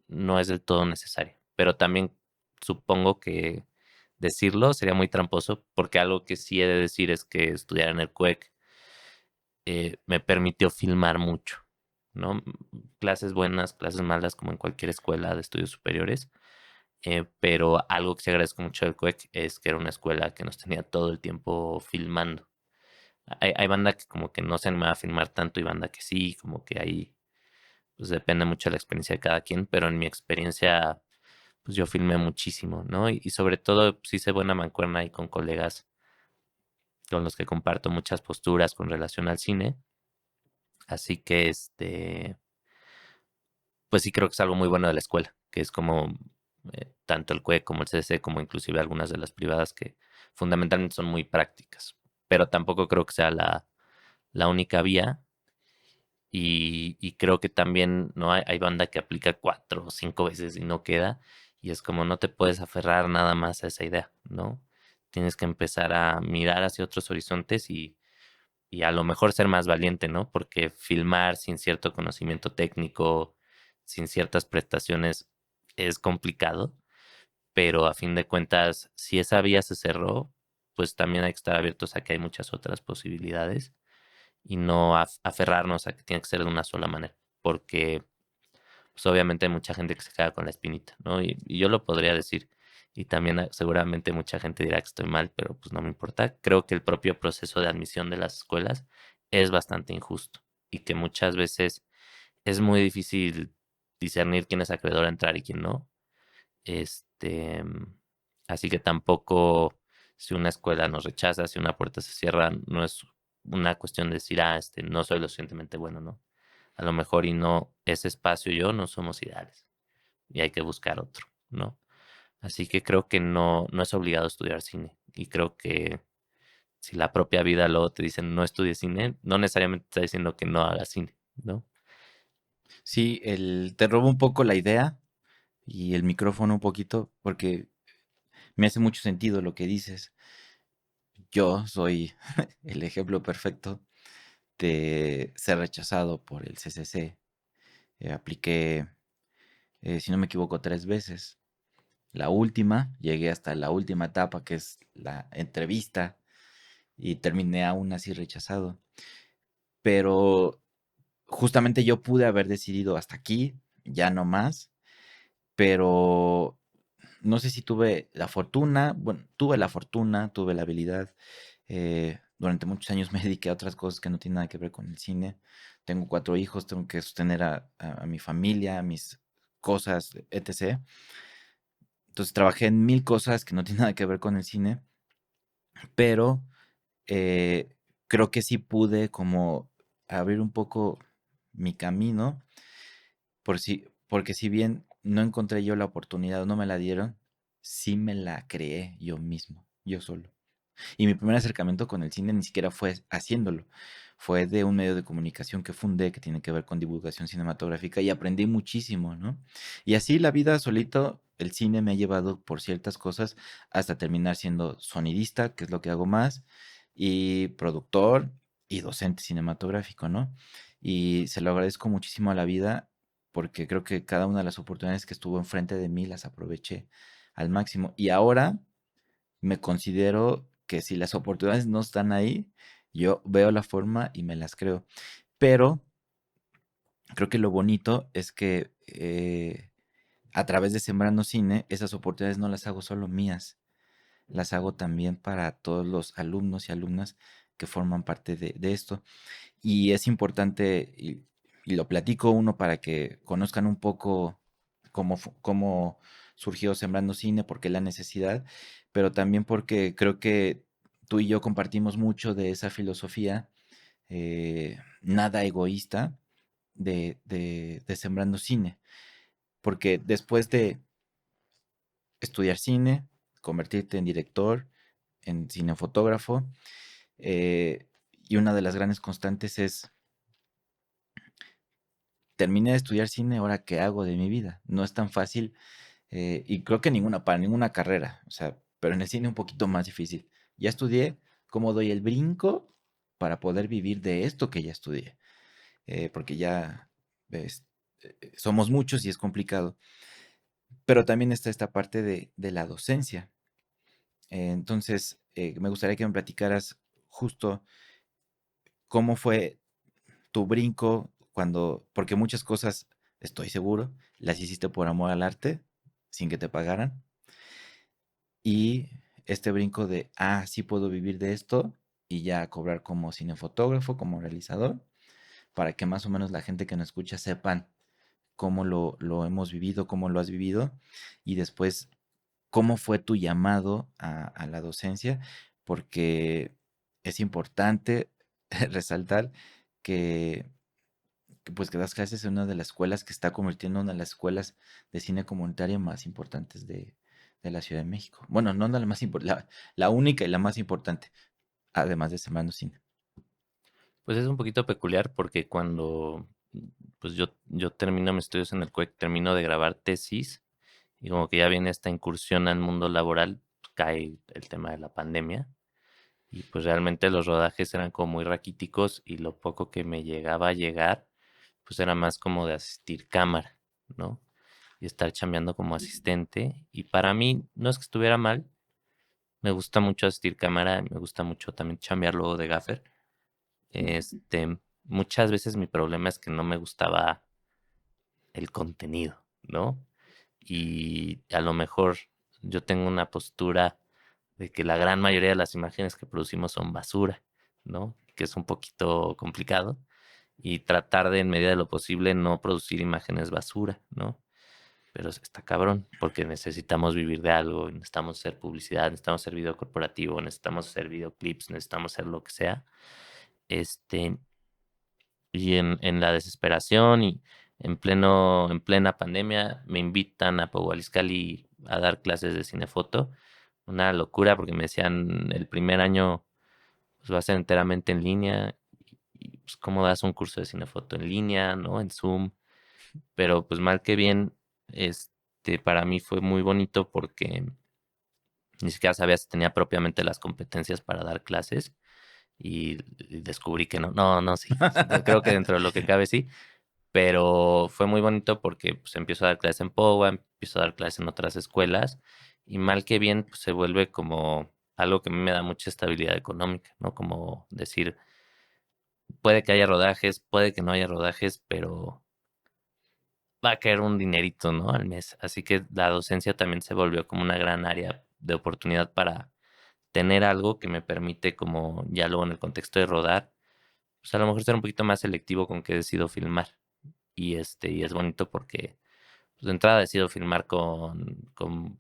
no es del todo necesaria, pero también supongo que decirlo sería muy tramposo, porque algo que sí he de decir es que estudiar en el CUEC me permitió filmar mucho, ¿no? Clases buenas, clases malas, como en cualquier escuela de estudios superiores, pero algo que sí agradezco mucho del CUEC es que era una escuela que nos tenía todo el tiempo filmando. Hay banda que como que no se animaba a filmar tanto y banda que sí, como que ahí pues depende mucho de la experiencia de cada quien, pero en mi experiencia, pues yo filmé muchísimo, ¿no? Y sobre todo, pues hice buena mancuerna ahí con colegas con los que comparto muchas posturas con relación al cine. Así que, pues sí creo que es algo muy bueno de la escuela, que es como tanto el CUE como el CC, como inclusive algunas de las privadas que fundamentalmente son muy prácticas. Pero tampoco creo que sea la única vía. Y creo que también no hay banda que aplica 4 o 5 veces y no queda. Y es como no te puedes aferrar nada más a esa idea, ¿no? Tienes que empezar a mirar hacia otros horizontes y a lo mejor ser más valiente, ¿no? Porque filmar sin cierto conocimiento técnico, sin ciertas prestaciones, es complicado. Pero a fin de cuentas, si esa vía se cerró, pues también hay que estar abiertos a que hay muchas otras posibilidades y no aferrarnos a que tiene que ser de una sola manera, porque pues obviamente hay mucha gente que se queda con la espinita, ¿no? Y yo lo podría decir, y también seguramente mucha gente dirá que estoy mal, pero pues no me importa. Creo que el propio proceso de admisión de las escuelas es bastante injusto y que muchas veces es muy difícil discernir quién es acreedor a entrar y quién no. Este, Así que tampoco si una escuela nos rechaza, si una puerta se cierra, no es una cuestión de decir, no soy lo suficientemente bueno, ¿no? A lo mejor y no, ese espacio y yo no somos ideales y hay que buscar otro, ¿no? Así que creo que no es obligado estudiar cine y creo que si la propia vida luego te dicen no estudies cine, no necesariamente está diciendo que no hagas cine, ¿no? Sí, te robo un poco la idea y el micrófono un poquito, porque me hace mucho sentido lo que dices. Yo soy el ejemplo perfecto de ser rechazado por el CCC. Apliqué, si no me equivoco, 3 veces. La última, llegué hasta la última etapa, que es la entrevista, y terminé aún así rechazado. Pero justamente yo pude haber decidido hasta aquí, ya no más, pero no sé si tuve la fortuna, bueno, tuve la fortuna, tuve la habilidad. Durante muchos años me dediqué a otras cosas que no tienen nada que ver con el cine. tengo 4 hijos, tengo que sostener a mi familia, a mis cosas, etc. Entonces trabajé en 1000 cosas que no tienen nada que ver con el cine, pero eh, creo que sí pude como abrir un poco mi camino, porque si bien no encontré yo la oportunidad o no me la dieron, sí me la creé yo mismo, yo solo. Y mi primer acercamiento con el cine ni siquiera fue haciéndolo, fue de un medio de comunicación que fundé que tiene que ver con divulgación cinematográfica y aprendí muchísimo, ¿no? Y así la vida solito, el cine me ha llevado por ciertas cosas hasta terminar siendo sonidista, que es lo que hago más, y productor y docente cinematográfico, ¿no? Y se lo agradezco muchísimo a la vida porque creo que cada una de las oportunidades que estuvo enfrente de mí las aproveché al máximo. Y ahora me considero que si las oportunidades no están ahí, yo veo la forma y me las creo. Pero creo que lo bonito es que a través de Sembrando Cine, esas oportunidades no las hago solo mías, las hago también para todos los alumnos y alumnas que forman parte de esto. Y es importante, y lo platico uno para que conozcan un poco cómo surgió Sembrando Cine, por qué la necesidad, pero también porque creo que tú y yo compartimos mucho de esa filosofía nada egoísta de Sembrando Cine, porque después de estudiar cine, convertirte en director, en cinefotógrafo, y una de las grandes constantes es terminé de estudiar cine, ahora qué hago de mi vida. No es tan fácil y creo que para ninguna carrera, o sea, pero en el cine un poquito más difícil. Ya estudié, ¿cómo doy el brinco para poder vivir de esto que ya estudié? Porque ya ves, somos muchos y es complicado. Pero también está esta parte de la docencia. Entonces, me gustaría que me platicaras justo cómo fue tu brinco porque muchas cosas, estoy seguro, las hiciste por amor al arte, sin que te pagaran, y este brinco de, sí puedo vivir de esto, y ya cobrar como cinefotógrafo, como realizador, para que más o menos la gente que nos escucha sepan cómo lo hemos vivido, cómo lo has vivido, y después, cómo fue tu llamado a la docencia, porque es importante resaltar que pues que das clases en una de las escuelas que está convirtiendo en una de las escuelas de cine comunitaria más importantes de la Ciudad de México. Bueno, no la más importante, la única y la más importante, además de Sembrando Cine. Pues es un poquito peculiar porque cuando pues yo termino mis estudios en el CUEC, termino de grabar tesis y como que ya viene esta incursión al mundo laboral, pues, cae el tema de la pandemia y pues realmente los rodajes eran como muy raquíticos y lo poco que me llegaba a llegar pues era más como de asistir cámara, ¿no? Y estar chambeando como asistente y para mí no es que estuviera mal, me gusta mucho asistir cámara, me gusta mucho también chambear luego de gaffer. Muchas veces mi problema es que no me gustaba el contenido, ¿no? Y a lo mejor yo tengo una postura de que la gran mayoría de las imágenes que producimos son basura, ¿no? Que es un poquito complicado. Y tratar de, en medida de lo posible, no producir imágenes basura, ¿no? Pero está cabrón, porque necesitamos vivir de algo, necesitamos hacer publicidad, necesitamos hacer video corporativo, necesitamos hacer videoclips, necesitamos hacer lo que sea. Este, y en la desesperación y en plena pandemia me invitan a Pogualizcali a dar clases de cinefoto. Una locura porque me decían el primer año pues, va a ser enteramente en línea. Y pues cómo das un curso de cinefoto en línea, ¿no? En Zoom. Pero pues mal que bien, para mí fue muy bonito porque ni siquiera sabía si tenía propiamente las competencias para dar clases y descubrí que no, sí. Creo que dentro de lo que cabe sí, pero fue muy bonito porque pues empiezo a dar clases en POWA, empiezo a dar clases en otras escuelas y mal que bien pues, se vuelve como algo que a mí me da mucha estabilidad económica, ¿no? Como decir, puede que haya rodajes, puede que no haya rodajes, pero va a caer un dinerito, ¿no? Al mes. Así que la docencia también se volvió como una gran área de oportunidad para tener algo que me permite como ya luego en el contexto de rodar, pues, a lo mejor ser un poquito más selectivo con qué decido filmar. Y es bonito porque, pues, de entrada decido filmar con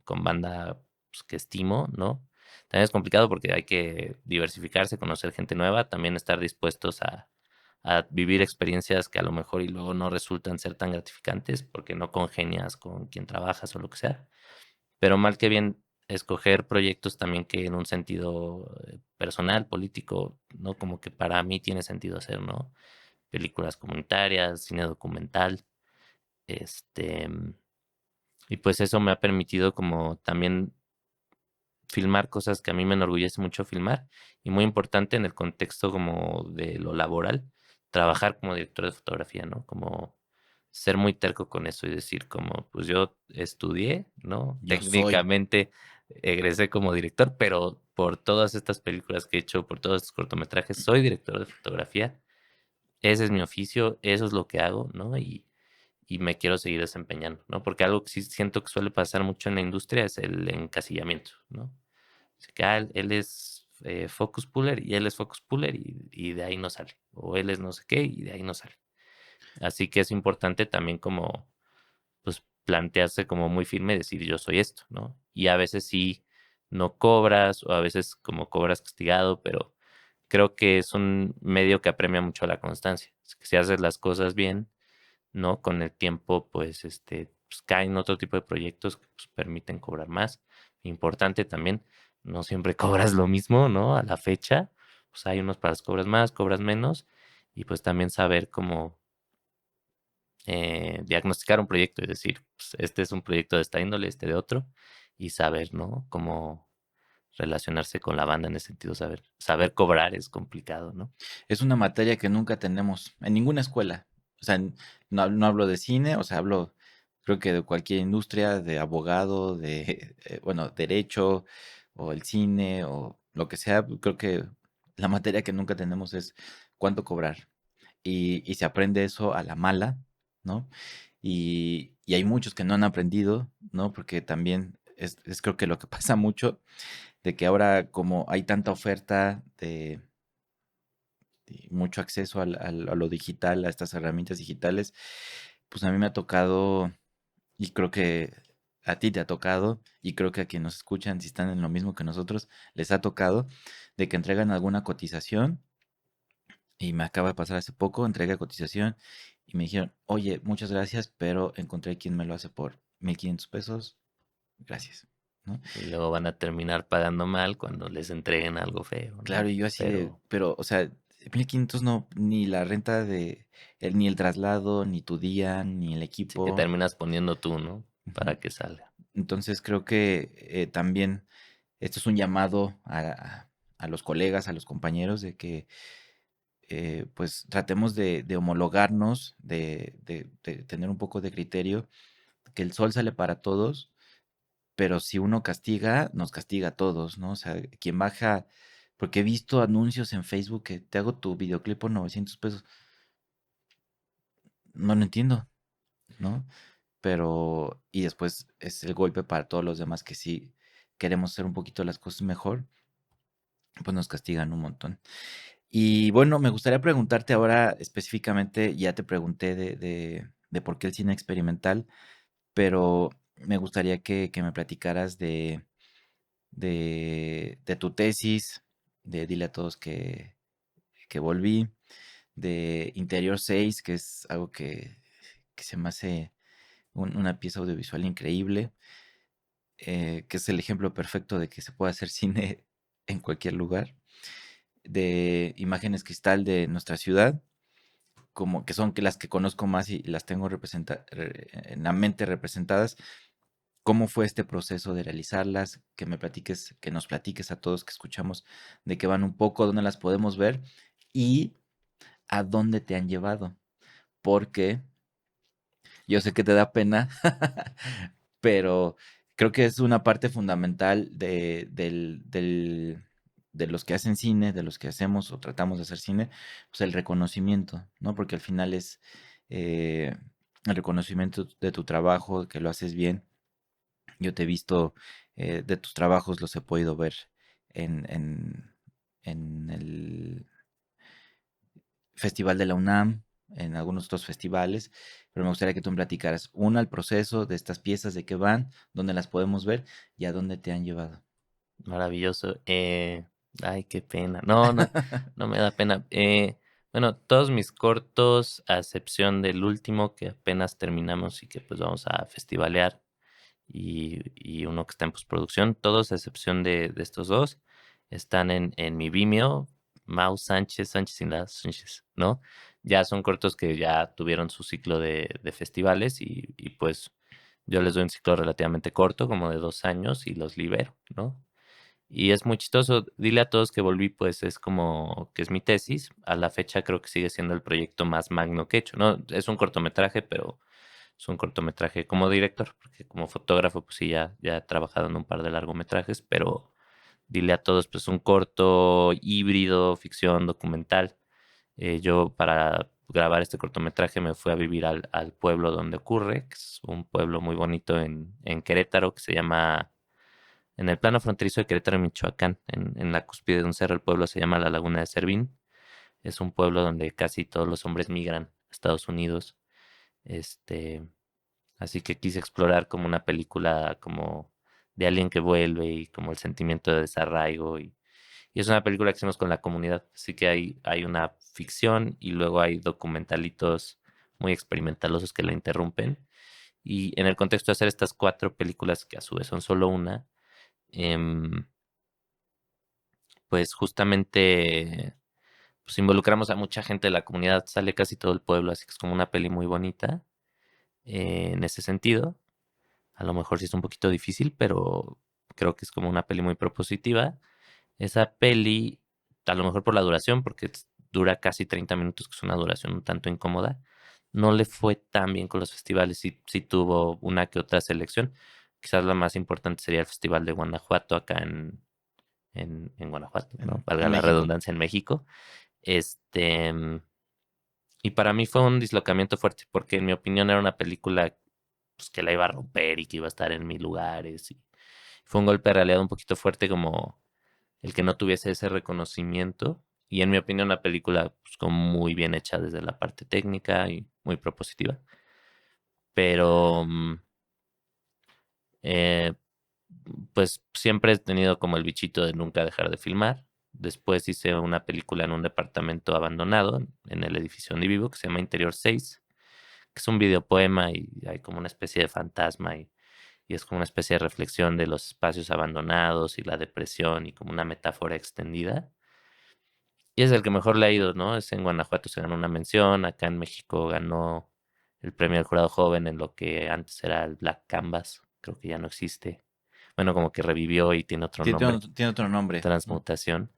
banda, pues, que estimo, ¿no? También es complicado porque hay que diversificarse, conocer gente nueva, también estar dispuestos a vivir experiencias que a lo mejor y luego no resultan ser tan gratificantes porque no congenias con quien trabajas o lo que sea. Pero mal que bien, escoger proyectos también que en un sentido, personal, político, ¿no? Como que para mí tiene sentido hacer, ¿no? Películas comunitarias, cine documental, este, y pues eso me ha permitido como también filmar cosas que a mí me enorgullece mucho filmar, y muy importante en el contexto como de lo laboral, trabajar como director de fotografía, ¿no? Como ser muy terco con eso y decir como, pues yo estudié, ¿no? Yo soy. Técnicamente egresé como director, pero por todas estas películas que he hecho, por todos estos cortometrajes, soy director de fotografía. Ese es mi oficio, eso es lo que hago, ¿no? Y me quiero seguir desempeñando, ¿no? Porque algo que sí siento que suele pasar mucho en la industria es el encasillamiento, ¿no? Así que, él es, focus puller y él es focus puller y de ahí no sale, o él es no sé qué y de ahí no sale. Así que es importante también como, pues, plantearse como muy firme y decir: "Yo soy esto", ¿no? Y a veces sí no cobras, o a veces como cobras castigado, pero creo que es un medio que apremia mucho la constancia. Es que si haces las cosas bien, ¿no? Con el tiempo, pues, pues, caen otro tipo de proyectos que, pues, permiten cobrar más. Importante también, no siempre cobras lo mismo, ¿no? A la fecha, pues, hay unos para los cobras más, cobras menos, y, pues, también saber cómo, diagnosticar un proyecto, y decir, pues, este es un proyecto de esta índole, este de otro, y saber, ¿no? Cómo relacionarse con la banda en ese sentido, saber cobrar es complicado, ¿no? Es una materia que nunca tenemos en ninguna escuela. O sea, no hablo de cine, o sea, hablo, creo que de cualquier industria, de abogado, de, bueno, derecho, o el cine, o lo que sea. Creo que la materia que nunca tenemos es cuánto cobrar. Y se aprende eso a la mala, ¿no? Y hay muchos que no han aprendido, ¿no? Porque también es creo que lo que pasa mucho, de que ahora como hay tanta oferta de mucho acceso a lo digital, a estas herramientas digitales, pues a mí me ha tocado, y creo que a ti te ha tocado, y creo que a quienes nos escuchan, si están en lo mismo que nosotros, les ha tocado, de que entregan alguna cotización, y me acaba de pasar hace poco, entrega de cotización, y me dijeron, oye, muchas gracias, pero encontré quien me lo hace por 1,500 pesos, gracias, ¿no? Y luego van a terminar pagando mal cuando les entreguen algo feo, Claro, ¿no? y yo así de, Pero pero, o sea, 1,500 no, ni la renta ni el traslado, ni tu día, ni el sí que equipo. terminas poniendo tú, ¿no? Ujú. Para que salga. Entonces creo que también esto es un llamado a los colegas, a los compañeros, de que pues tratemos de homologarnos, de tener un poco de criterio, que el sol sale para todos, pero si uno castiga, nos castiga a todos, ¿no? O sea, quien baja, porque he visto anuncios en Facebook que te hago tu videoclip por 900 pesos, no lo entiendo, ¿no? Pero, y después es el golpe para todos los demás que sí queremos hacer un poquito las cosas mejor, pues nos castigan un montón. Y bueno, me gustaría preguntarte ahora específicamente, ya te pregunté de por qué el cine experimental, pero me gustaría que me platicaras de tu tesis, de Dile a todos que volví, de Interior 6, que es algo que se me hace una pieza audiovisual increíble, que es el ejemplo perfecto de que se puede hacer cine en cualquier lugar, de Imágenes Cristal de nuestra ciudad, como que son las que conozco más y las tengo en la mente representadas. ¿Cómo fue este proceso de realizarlas? Que nos platiques a todos que escuchamos de qué van un poco, dónde las podemos ver y a dónde te han llevado. Porque yo sé que te da pena, pero creo que es una parte fundamental de los que hacen cine, de los que hacemos o tratamos de hacer cine, pues el reconocimiento, ¿no? Porque al final es eh, el reconocimiento de tu trabajo, que lo haces bien. Yo te he visto de tus trabajos, los he podido ver en, en, en el Festival de la UNAM, en algunos otros festivales, pero me gustaría que tú me platicaras, una, el proceso de estas piezas, de qué van, dónde las podemos ver y a dónde te han llevado. Maravilloso. Ay, qué pena. No, no, no me da pena. Bueno, todos mis cortos, a excepción del último que apenas terminamos y que pues vamos a festivalear, y uno que está en postproducción, todos a excepción de estos dos, están en mi Vimeo, Mau Sánchez, Sánchez sin las Sánchez, ¿no? Ya son cortos que ya tuvieron su ciclo de festivales y pues yo les doy un ciclo relativamente corto, como de 2 años, y los libero, ¿no? Y es muy chistoso. Dile a todos que volví, pues es como que es mi tesis. A la fecha creo que sigue siendo el proyecto más magno que he hecho, ¿no? Es un cortometraje, pero es un cortometraje como director, porque como fotógrafo, pues sí, ya he trabajado en un par de largometrajes, pero dile a todos, pues un corto híbrido, ficción, documental. Yo para grabar este cortometraje me fui a vivir al pueblo donde ocurre, que es un pueblo muy bonito en Querétaro, que se llama en el plano fronterizo de Querétaro y Michoacán, en la cúspide de un cerro, el pueblo se llama la Laguna de Servín. Es un pueblo donde casi todos los hombres migran a Estados Unidos. Este, Así que quise explorar como una película como de alguien que vuelve y como el sentimiento de desarraigo. Y es una película que hicimos con la comunidad. Así que hay una ficción y luego hay documentalitos muy experimentalosos que la interrumpen. Y en el contexto de hacer estas 4 películas, que a su vez son solo una, em, pues justamente pues involucramos a mucha gente de la comunidad, sale casi todo el pueblo, así que es como una peli muy bonita en ese sentido. A lo mejor sí es un poquito difícil, pero creo que es como una peli muy propositiva. Esa peli, a lo mejor por la duración, porque dura casi 30 minutos, que es una duración un tanto incómoda, no le fue tan bien con los festivales, sí tuvo una que otra selección. Quizás la más importante sería el Festival de Guanajuato, acá en Guanajuato, ¿no? En Valga la México. redundancia, en México. Este, y para mí fue un dislocamiento fuerte, porque en mi opinión era una película pues, que la iba a romper y que iba a estar en 1000 lugares. Y fue un golpe de realidad un poquito fuerte, como el que no tuviese ese reconocimiento. Y en mi opinión, la película, pues, como muy bien hecha desde la parte técnica y muy propositiva. Pero, eh, pues siempre he tenido como el bichito de nunca dejar de filmar. Después hice una película en un departamento abandonado en el edificio donde vivo, que se llama Interior 6, que es un videopoema y hay como una especie de fantasma y es como una especie de reflexión de los espacios abandonados y la depresión y como una metáfora extendida. Y es el que mejor le ha ido, ¿no? Es en Guanajuato, se ganó una mención, acá en México ganó el premio al jurado joven en lo que antes era el Black Canvas, creo que ya no existe. Bueno, como que revivió y tiene otro nombre, Tiene otro nombre. Transmutación.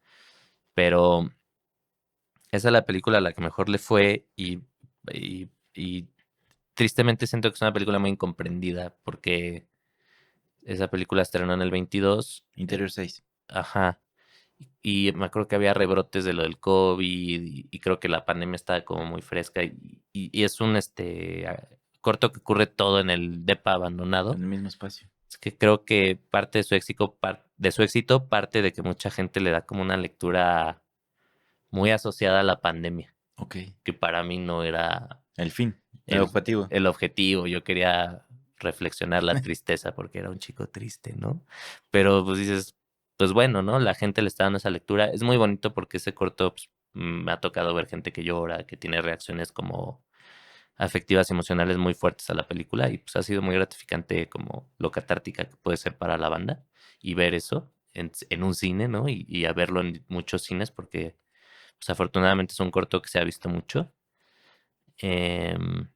Pero esa es la película a la que mejor le fue y tristemente siento que es una película muy incomprendida porque esa película estrenó en el 22. Interior 6. Ajá. Y me acuerdo que había rebrotes de lo del COVID y creo que la pandemia estaba como muy fresca y es un corto que ocurre todo en el depa abandonado. En el mismo espacio. Es que creo que parte de su éxito parte de que mucha gente le da como una lectura muy asociada a la pandemia, Ok. que para mí no era El fin. El el, objetivo. el objetivo. Yo quería reflexionar la tristeza porque era un chico triste, ¿no? Pero pues dices, pues bueno, ¿no? La gente le está dando esa lectura. Es muy bonito porque ese corto pues, me ha tocado ver gente que llora, que tiene reacciones como afectivas y emocionales muy fuertes a la película y pues ha sido muy gratificante como lo catártica que puede ser para la banda y ver eso en un cine, ¿no? Y a verlo en muchos cines porque pues afortunadamente es un corto que se ha visto mucho. Em,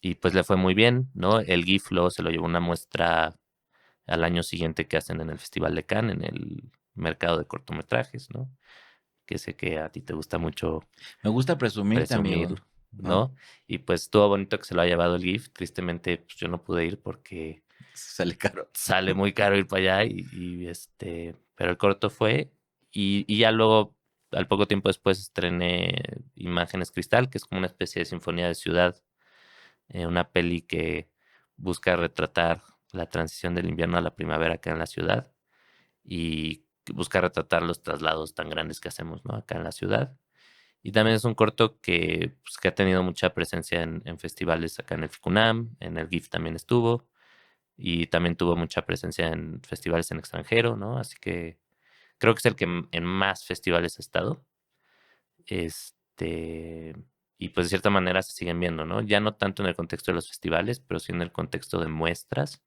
y pues le fue muy bien, ¿no? El GIF luego se lo llevó una muestra al año siguiente que hacen en el Festival de Cannes, en el mercado de cortometrajes, ¿no? Que sé que a ti te gusta mucho Me gusta presumirte, amigo. presumir, ¿No? ¿no? Y pues estuvo bonito que se lo haya llevado el GIF. Tristemente, pues yo no pude ir porque Sale caro. sale muy caro ir para allá pero el corto fue y ya luego, al poco tiempo después, estrené Imágenes Cristal, que es como una especie de sinfonía de ciudad, una peli que busca retratar la transición del invierno a la primavera acá en la ciudad y busca retratar los traslados tan grandes que hacemos, ¿no? Acá en la ciudad. Y también es un corto que ha tenido mucha presencia en festivales acá en el FICUNAM, en el GIF también estuvo, y también tuvo mucha presencia en festivales en extranjero, ¿no? Así que creo que es el que en más festivales ha estado. Este, y pues de cierta manera se siguen viendo, ¿no? Ya no tanto en el contexto de los festivales, pero sí en el contexto de muestras.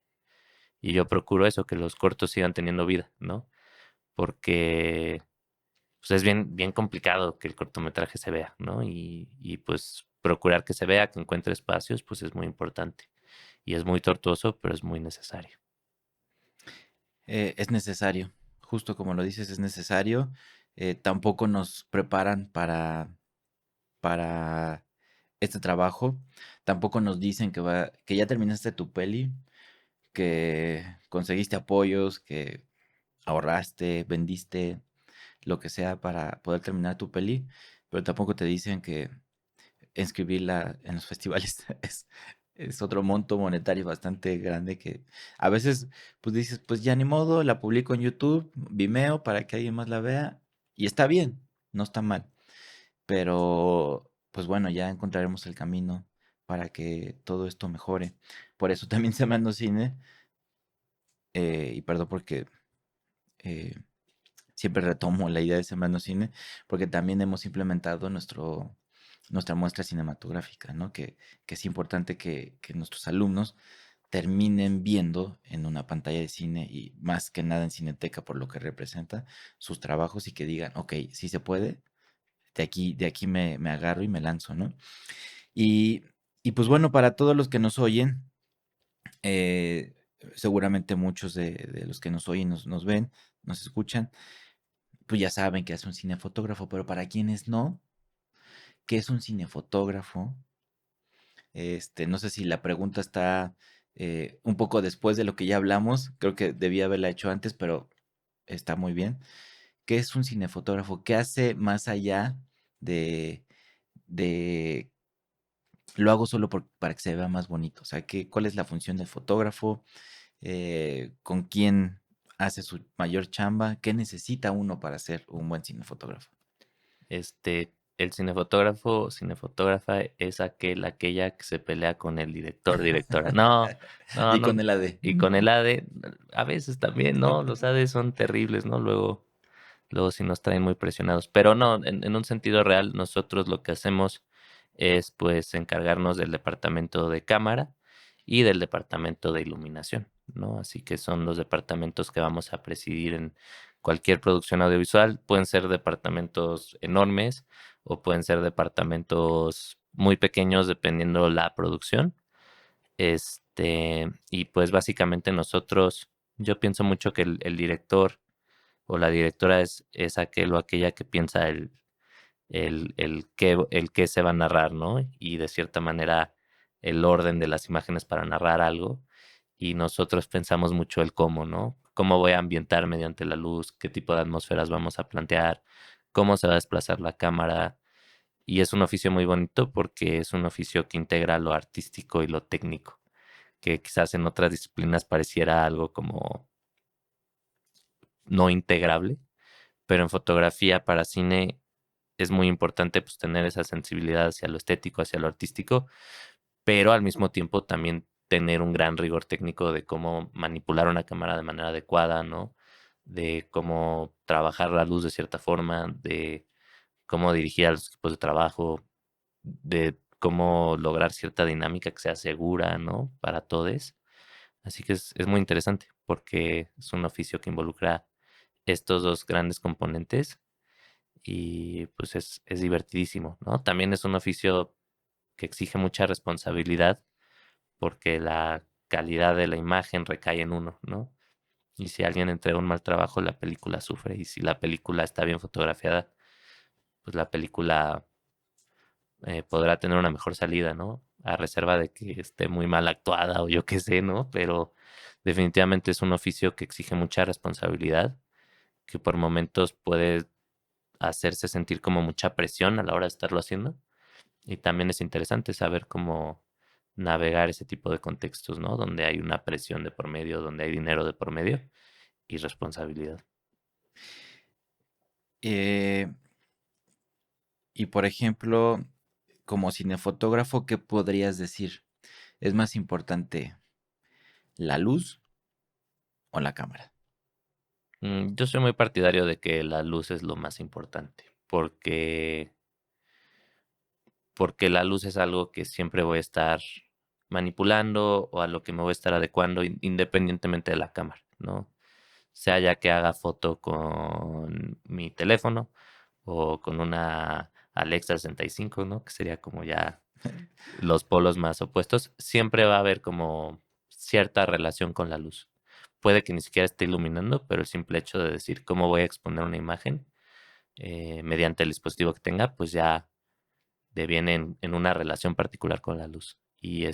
Y yo procuro eso, que los cortos sigan teniendo vida, ¿no? Porque pues es bien complicado que el cortometraje se vea, ¿no? Y pues procurar que se vea, que encuentre espacios, pues es muy importante. Y es muy tortuoso, pero es muy necesario. Es necesario, justo como lo dices, es necesario. Tampoco nos preparan para este trabajo. Tampoco nos dicen que ya terminaste tu peli, que conseguiste apoyos, que ahorraste, vendiste, lo que sea para poder terminar tu peli, pero tampoco te dicen que inscribirla en los festivales es otro monto monetario bastante grande que a veces pues dices, pues ya ni modo, la publico en YouTube, Vimeo para que alguien más la vea y está bien, no está mal, pero pues bueno, ya encontraremos el camino para que todo esto mejore. Por eso también Sembrando Cine, y perdón porque eh, siempre retomo la idea de Sembrando Cine, porque también hemos implementado nuestra muestra cinematográfica, ¿no? Que es importante que nuestros alumnos terminen viendo en una pantalla de cine y más que nada en Cineteca por lo que representa sus trabajos y que digan, ok, sí se puede, de aquí me agarro y me lanzo, ¿no? Y, y pues bueno, para todos los que nos oyen, eh, seguramente muchos de los que nos oyen, nos ven, nos escuchan, pues ya saben que es un cinefotógrafo, pero para quienes no, ¿qué es un cinefotógrafo? No sé si la pregunta está un poco después de lo que ya hablamos, creo que debía haberla hecho antes, pero está muy bien. ¿Qué es un cinefotógrafo? ¿Qué hace más allá de, de lo hago solo para que se vea más bonito? O sea, ¿cuál es la función del fotógrafo? ¿Con quién hace su mayor chamba? ¿Qué necesita uno para ser un buen cinefotógrafo? El cinefotógrafo o cinefotógrafa es aquella que se pelea con el director, directora. No, no, Y con no. el AD. Y con el AD, a veces también, ¿no? Los AD son terribles, ¿no? Luego sí nos traen muy presionados. Pero no, en un sentido real, nosotros lo que hacemos es pues encargarnos del departamento de cámara y del departamento de iluminación, ¿no? Así que son los departamentos que vamos a presidir en cualquier producción audiovisual. Pueden ser departamentos enormes o pueden ser departamentos muy pequeños dependiendo la producción. Y pues básicamente nosotros, yo pienso mucho que el director o la directora es aquel o aquella que piensa el qué se va a narrar, ¿no? Y de cierta manera el orden de las imágenes para narrar algo. Y nosotros pensamos mucho el cómo, ¿no? Cómo voy a ambientar mediante la luz, qué tipo de atmósferas vamos a plantear, cómo se va a desplazar la cámara. Y es un oficio muy bonito porque es un oficio que integra lo artístico y lo técnico, que quizás en otras disciplinas pareciera algo como no integrable, pero en fotografía para cine es muy importante pues tener esa sensibilidad hacia lo estético, hacia lo artístico, pero al mismo tiempo también tener un gran rigor técnico de cómo manipular una cámara de manera adecuada, ¿no? De cómo trabajar la luz de cierta forma, de cómo dirigir a los equipos de trabajo, de cómo lograr cierta dinámica que sea segura, ¿no? Para todos. Así que es muy interesante porque es un oficio que involucra estos dos grandes componentes y pues es divertidísimo, ¿no? También es un oficio que exige mucha responsabilidad porque la calidad de la imagen recae en uno, ¿no? Y si alguien entrega un mal trabajo, la película sufre. Y si la película está bien fotografiada, pues la película podrá tener una mejor salida, ¿no? A reserva de que esté muy mal actuada o yo qué sé, ¿no? Pero definitivamente es un oficio que exige mucha responsabilidad, que por momentos puede hacerse sentir como mucha presión a la hora de estarlo haciendo. Y también es interesante saber cómo navegar ese tipo de contextos, ¿no? Donde hay una presión de por medio, donde hay dinero de por medio y responsabilidad. Eh, Y por ejemplo, como cinefotógrafo, ¿qué podrías decir? ¿Es más importante la luz o la cámara? Yo soy muy partidario de que la luz es lo más importante, porque la luz es algo que siempre voy a estar manipulando o a lo que me voy a estar adecuando independientemente de la cámara, ¿no? Sea ya que haga foto con mi teléfono o con una Alexa 65, ¿no? Que sería como ya los polos más opuestos, siempre va a haber como cierta relación con la luz. Puede que ni siquiera esté iluminando, pero el simple hecho de decir cómo voy a exponer una imagen mediante el dispositivo que tenga, pues ya deviene en una relación particular con la luz. Y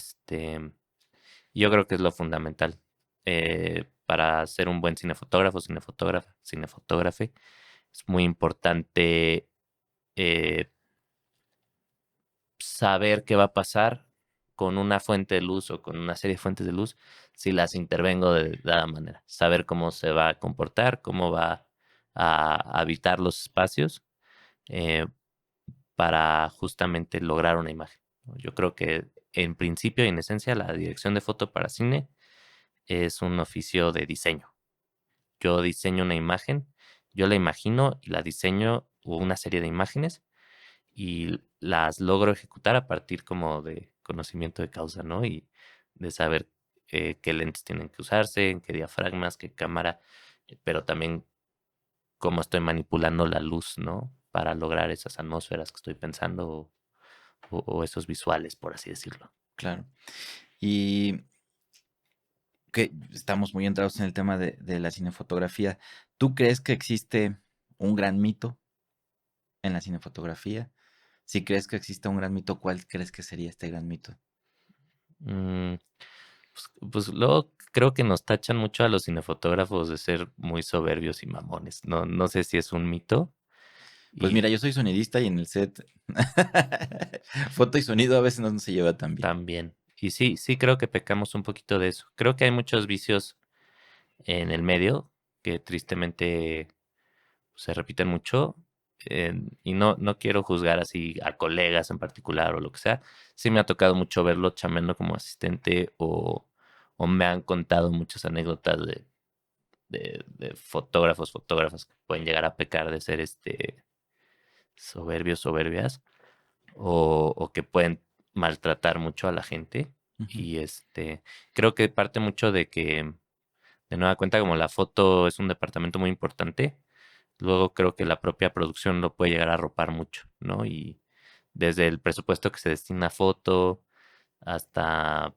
yo creo que es lo fundamental para ser un buen cinefotógrafo, cinefotógrafe. Es muy importante eh, saber qué va a pasar con una fuente de luz o con una serie de fuentes de luz si las intervengo de dada manera. Saber cómo se va a comportar, cómo va a habitar los espacios eh, para justamente lograr una imagen, ¿no? Yo creo que en principio y en esencia la dirección de foto para cine es un oficio de diseño. Yo diseño una imagen, yo la imagino y la diseño o una serie de imágenes y las logro ejecutar a partir como de conocimiento de causa, ¿no? Y de saber qué lentes tienen que usarse, en qué diafragmas, qué cámara, pero también cómo estoy manipulando la luz, ¿no? Para lograr esas atmósferas que estoy pensando o esos visuales, por así decirlo. Claro. Y que estamos muy entrados en el tema de la cinefotografía. ¿Tú crees que existe un gran mito en la cinefotografía? Si crees que existe un gran mito, ¿cuál crees que sería este gran mito? Mm, pues luego creo que nos tachan mucho a los cinefotógrafos de ser muy soberbios y mamones. No sé si es un mito. Pues Y mira, yo soy sonidista y en el set foto y sonido a veces no se lleva tan bien. también. Y sí creo que pecamos un poquito de eso. Creo que hay muchos vicios en el medio que tristemente se repiten mucho. Y no quiero juzgar así a colegas en particular o lo que sea. Sí me ha tocado mucho verlo chambeando como asistente o me han contado muchas anécdotas de fotógrafas que pueden llegar a pecar de ser soberbios, soberbias, o que pueden maltratar mucho a la gente. Ujú. Y creo que parte mucho de que, de nueva cuenta, como la foto es un departamento muy importante, luego creo que la propia producción lo puede llegar a arropar mucho, ¿no? Y desde el presupuesto que se destina a foto hasta,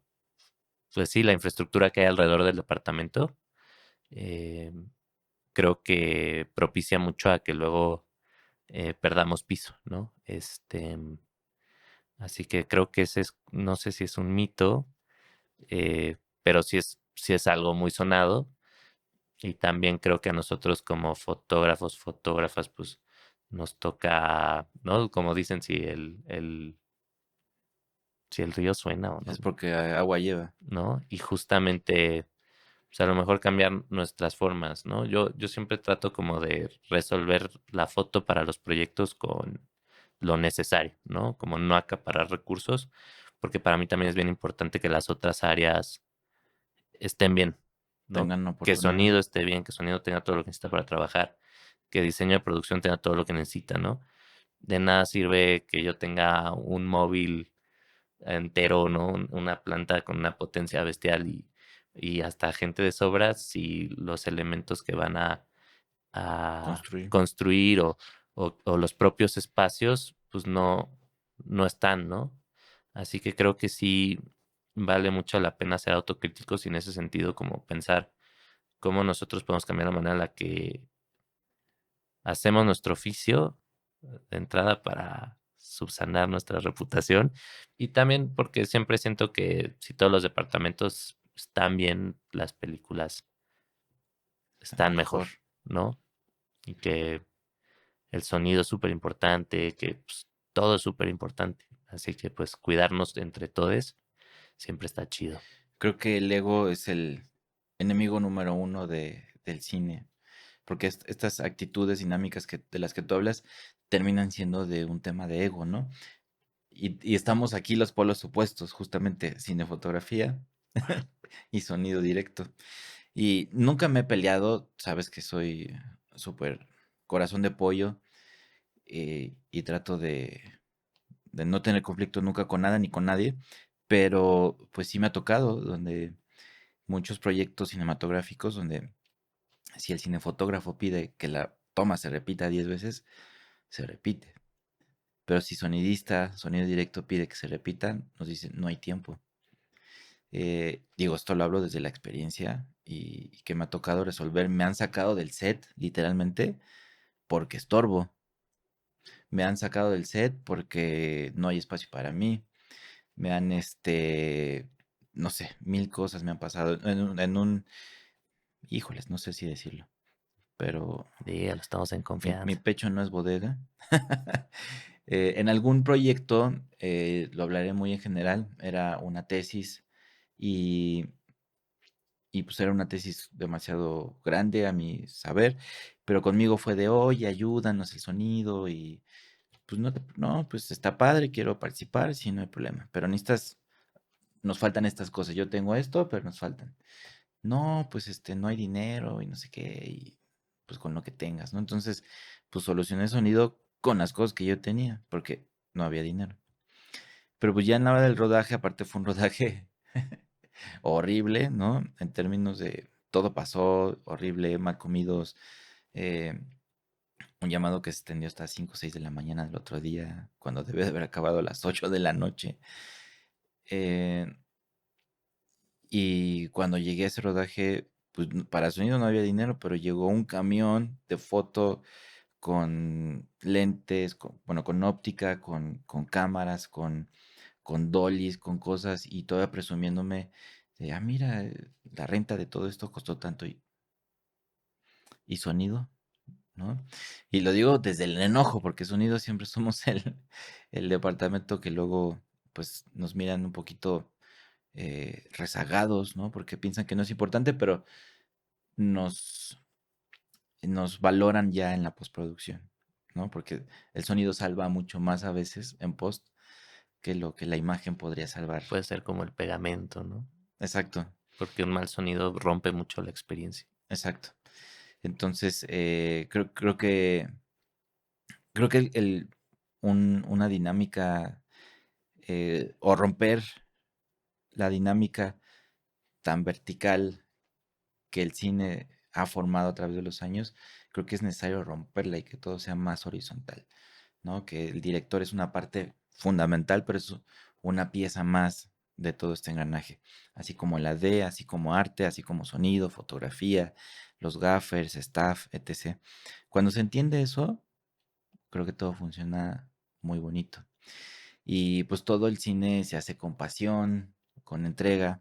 pues sí, la infraestructura que hay alrededor del departamento, eh, creo que propicia mucho a que luego perdamos piso, ¿no? Así que creo que ese es, no sé si es un mito, pero sí es algo muy sonado. Y también creo que a nosotros como fotógrafos, fotógrafas, pues nos toca, ¿no? Como dicen, si el río suena o no, Es porque agua lleva. ¿no? Y justamente, pues a lo mejor cambiar nuestras formas, ¿no? Yo siempre trato como de resolver la foto para los proyectos con lo necesario, ¿no? Como no acaparar recursos, porque para mí también es bien importante que las otras áreas estén bien, ¿no? Tengan Que oportunidad. sonido esté bien, que sonido tenga todo lo que necesita para trabajar, que diseño de producción tenga todo lo que necesita, ¿no? De nada sirve que yo tenga un móvil entero, ¿no? Una planta con una potencia bestial y hasta gente de sobra si los elementos que van a Construir. construir o los propios espacios, pues no están, ¿no? Así que creo que sí vale mucho la pena ser autocríticos y en ese sentido como pensar cómo nosotros podemos cambiar la manera en la que hacemos nuestro oficio de entrada para subsanar nuestra reputación y también porque siempre siento que si todos los departamentos están bien, las películas están mejor, Mejor. ¿no? Y que el sonido es súper importante, que pues, todo es súper importante. Así que pues cuidarnos entre todos siempre está chido. Creo que el ego es el enemigo número uno del cine. porque estas actitudes dinámicas de las que tú hablas terminan siendo de un tema de ego, ¿no? Y estamos aquí los polos opuestos, justamente cinefotografía y sonido directo. Y nunca me he peleado, sabes que soy súper corazón de pollo, y trato de no tener conflicto nunca con nada ni con nadie, pero pues sí me ha tocado donde muchos proyectos cinematográficos donde si el cinefotógrafo pide que la toma se repita 10 veces, se repite. Pero si sonidista, sonido directo pide que se repita, nos dicen no hay tiempo. Digo, esto lo hablo desde la experiencia y que me ha tocado resolver. Me han sacado del set, literalmente, porque estorbo. Me han sacado del set porque no hay espacio para mí. Me han, no sé, mil cosas me han pasado. Híjoles, no sé si decirlo, pero Dígalo, estamos en mi confianza. pecho no es bodega. En algún proyecto, lo hablaré muy en general, era una tesis y, y pues era una tesis demasiado grande a mi saber, pero conmigo fue de, oye, ayúdanos el sonido y pues no, pues está padre, quiero participar, sí, no hay problema, pero nos faltan estas cosas, yo tengo esto, pero nos faltan. No, pues no hay dinero y no sé qué, y pues con lo que tengas, ¿no? Entonces, pues solucioné el sonido con las cosas que yo tenía, porque no había dinero. Pero pues ya en la hora del rodaje, aparte fue un rodaje horrible, ¿no? En términos de todo pasó horrible, mal comidos, eh, un llamado que se extendió hasta 5 o 6 de la mañana del otro día, cuando debe de haber acabado a las 8 de la noche. Eh, y cuando llegué a ese rodaje, pues para sonido no había dinero, pero llegó un camión de foto con lentes, bueno, con óptica, con cámaras, con dollies, con cosas, y todavía presumiéndome de, mira, la renta de todo esto costó tanto y sonido, ¿no? Y lo digo desde el enojo, porque sonido siempre somos el departamento que luego, pues, nos miran un poquito rezagados, ¿no? Porque piensan que no es importante, pero nos, nos valoran ya en la postproducción, ¿no? Porque el sonido salva mucho más a veces en post que lo que la imagen podría salvar. Puede ser como el pegamento, ¿no? Exacto, Porque un mal sonido rompe mucho la experiencia. exacto. Entonces, creo que una dinámica o romper la dinámica tan vertical que el cine ha formado a través de los años, creo que es necesario romperla y que todo sea más horizontal, ¿no? Que el director es una parte fundamental, pero es una pieza más de todo este engranaje, así como la D, así como arte, así como sonido, fotografía, los gaffers, staff, etc. Cuando se entiende eso, creo que todo funciona muy bonito. Y pues todo el cine se hace con pasión, con entrega.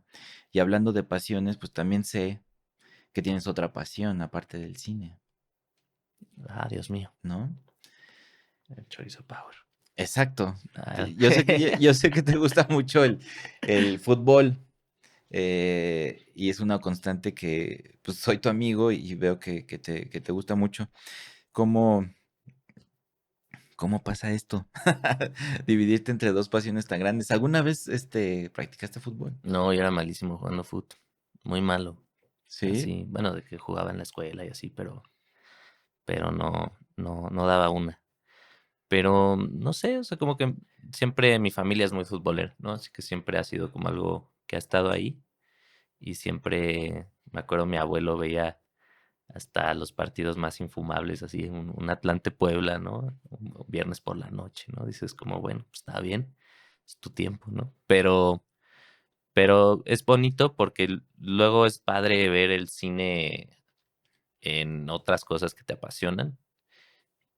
Y hablando de pasiones, pues también sé que tienes otra pasión aparte del cine, Ah, Dios mío. ¿no? El chorizo power. Exacto. Ah, Yo sé que te gusta mucho el fútbol, y es una constante que pues soy tu amigo y veo que te gusta mucho. ¿Cómo, cómo pasa esto? Dividirte entre dos pasiones tan grandes. ¿Alguna vez practicaste fútbol? no, yo era malísimo jugando fútbol. Muy malo. Sí, Así, bueno, de que jugaba en la escuela y así, pero no daba una. Pero no sé, o sea, como que siempre mi familia es muy futbolera, ¿no? Así que siempre ha sido como algo que ha estado ahí. Y siempre, me acuerdo, mi abuelo veía hasta los partidos más infumables, así, un Atlante Puebla, ¿no? Un viernes por la noche, ¿no? Dices como, bueno, pues está bien, es tu tiempo, ¿no? Pero es bonito porque luego es padre ver el cine en otras cosas que te apasionan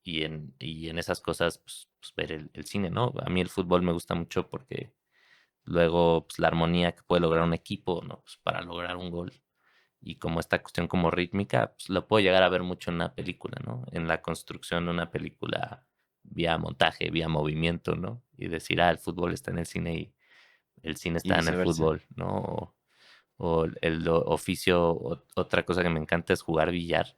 y en esas cosas, pues ver el cine, ¿no? A mí el fútbol me gusta mucho porque luego, pues la armonía que puede lograr un equipo, ¿no? Pues para lograr un gol. Y como esta cuestión como rítmica, pues lo puedo llegar a ver mucho en una película, ¿no? En la construcción de una película vía montaje, vía movimiento, ¿no? Y decir, el fútbol está en el cine y el cine y está en el viceversa. fútbol, ¿no? O oficio, otra cosa que me encanta es jugar billar.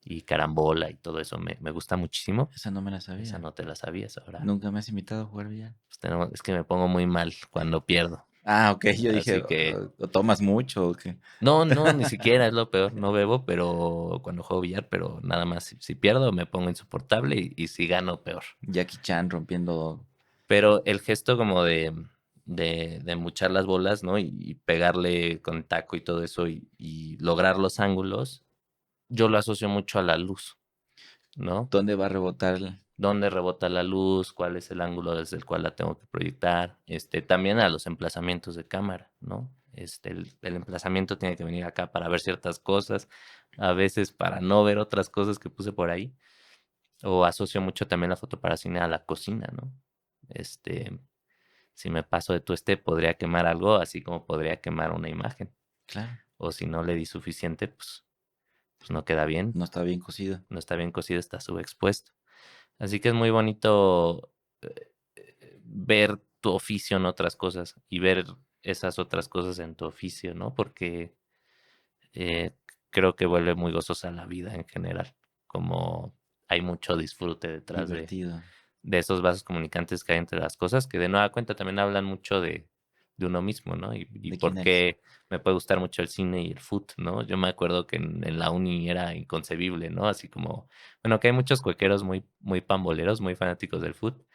y carambola y todo eso me gusta muchísimo. Esa no me la Esa sabía. no te la sabías ahora. Nunca me has invitado a jugar billar. Pues es que me pongo muy mal cuando pierdo. Ah, ok, yo dije, Así que ¿o tomas mucho o qué? no, ni siquiera es lo peor. No bebo, pero cuando juego billar, pero nada más si pierdo me pongo insoportable y si gano, peor. Jackie Chan rompiendo. Pero el gesto como de embuchar las bolas, ¿no? Y pegarle con taco y todo eso y lograr los ángulos, yo lo asocio mucho a la luz, ¿no? ¿Dónde va a rebotar? Dónde rebota la luz, cuál es el ángulo desde el cual la tengo que proyectar, también a los emplazamientos de cámara, ¿no? El emplazamiento tiene que venir acá para ver ciertas cosas, a veces para no ver otras cosas que puse por ahí, o asocio mucho también la foto para cine a la cocina, ¿no? Si me paso de tueste podría quemar algo, así como podría quemar una imagen, Claro, o si no le di suficiente, pues no queda bien, no está bien cocido. no está bien cocido, está subexpuesto. Así que es muy bonito ver tu oficio en otras cosas y ver esas otras cosas en tu oficio, ¿no? Porque eh, creo que vuelve muy gozosa la vida en general, como hay mucho disfrute detrás Divertido. de esos vasos comunicantes que hay entre las cosas, que de nueva cuenta también hablan mucho de uno mismo, ¿no? Y ¿De por quién eres? qué me puede gustar mucho el cine y el foot, ¿no? Yo me acuerdo que en la uni era inconcebible, ¿no? Así como, bueno, que hay muchos cuequeros muy pamboleros, muy fanáticos del foot,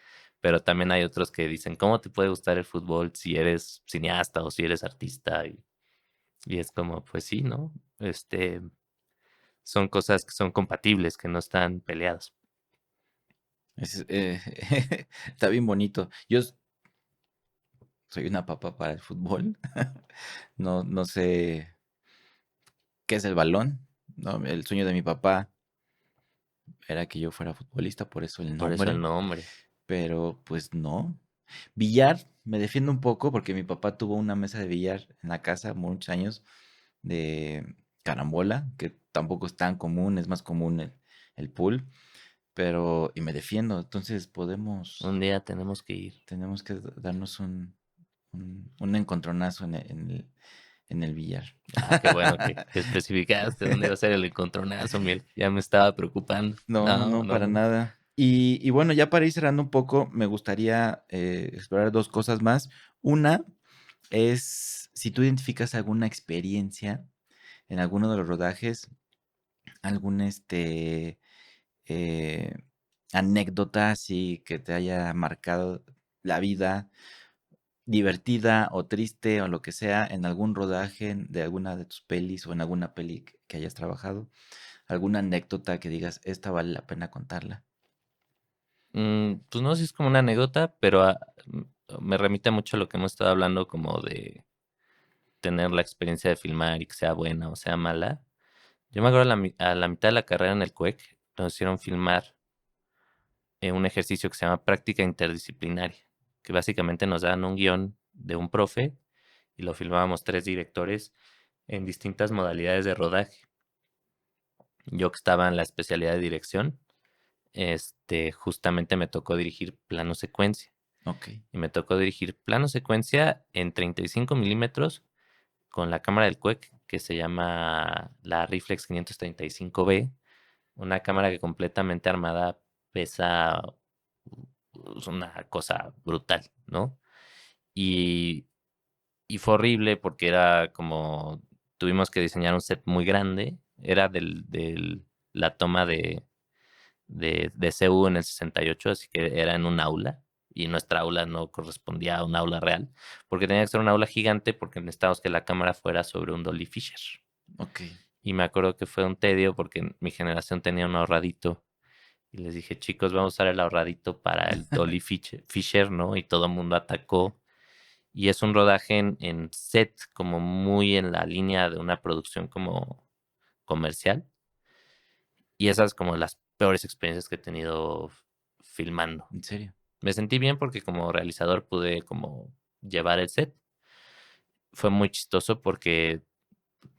pero también hay otros que dicen, ¿cómo te puede gustar el fútbol si eres cineasta o si eres artista? Y es como, pues sí, ¿no? Son cosas que son compatibles, que no están peleadas. Está bien bonito. Soy una papa para el fútbol. No sé qué es el balón. No, el sueño de mi papá era que yo fuera futbolista, por eso el Por eso el nombre. nombre. Pero pues no. Billar, me defiendo un poco porque mi papá tuvo una mesa de billar en la casa muchos años de carambola, que tampoco es tan común, es más común el pool, pero y me defiendo, entonces Un día tenemos que ir. tenemos que darnos un encontronazo en el billar. Ah, qué bueno que especificaste dónde iba a ser el encontronazo, miel. Ya me estaba preocupando. No, no, No, no, no, para no. nada. Y bueno, ya para ir cerrando un poco, me gustaría explorar dos cosas más. Una es si tú identificas alguna experiencia en alguno de los rodajes, algún eh, anécdota así que te haya marcado la vida, divertida o triste o lo que sea, en algún rodaje de alguna de tus pelis o en alguna peli que hayas trabajado, alguna anécdota que digas, esta vale la pena contarla. Pues no sé si es como una anécdota, pero me remite mucho a lo que hemos estado hablando, como de tener la experiencia de filmar y que sea buena o sea mala. Yo me acuerdo a la mitad de la carrera en el CUEC, nos hicieron filmar un ejercicio que se llama práctica interdisciplinaria, que básicamente nos dan un guión de un profe y lo filmábamos 3 directores en distintas modalidades de rodaje. Yo que estaba en la especialidad de dirección, justamente me tocó dirigir plano secuencia. Ok, Y me tocó dirigir plano secuencia en 35 milímetros con la cámara del CUEC, que se llama la Reflex 535B, una cámara que completamente armada pesa una cosa brutal, ¿no? Y, y fue horrible porque era como, tuvimos que diseñar un set muy grande, era la toma de CU en el 68, así que era en un aula, y nuestra aula no correspondía a un aula real, porque tenía que ser un aula gigante porque necesitábamos que la cámara fuera sobre un Dolly Fisher. ok. Y me acuerdo que fue un tedio porque mi generación tenía un ahorradito. Y les dije, chicos, vamos a usar el ahorradito para el Dolly Fisher, ¿no? Y todo el mundo atacó. Y es un rodaje en set, como muy en la línea de una producción como comercial. Y esas como las peores experiencias que he tenido filmando. ¿En serio? Me sentí bien porque como realizador pude como llevar el set. Fue muy chistoso porque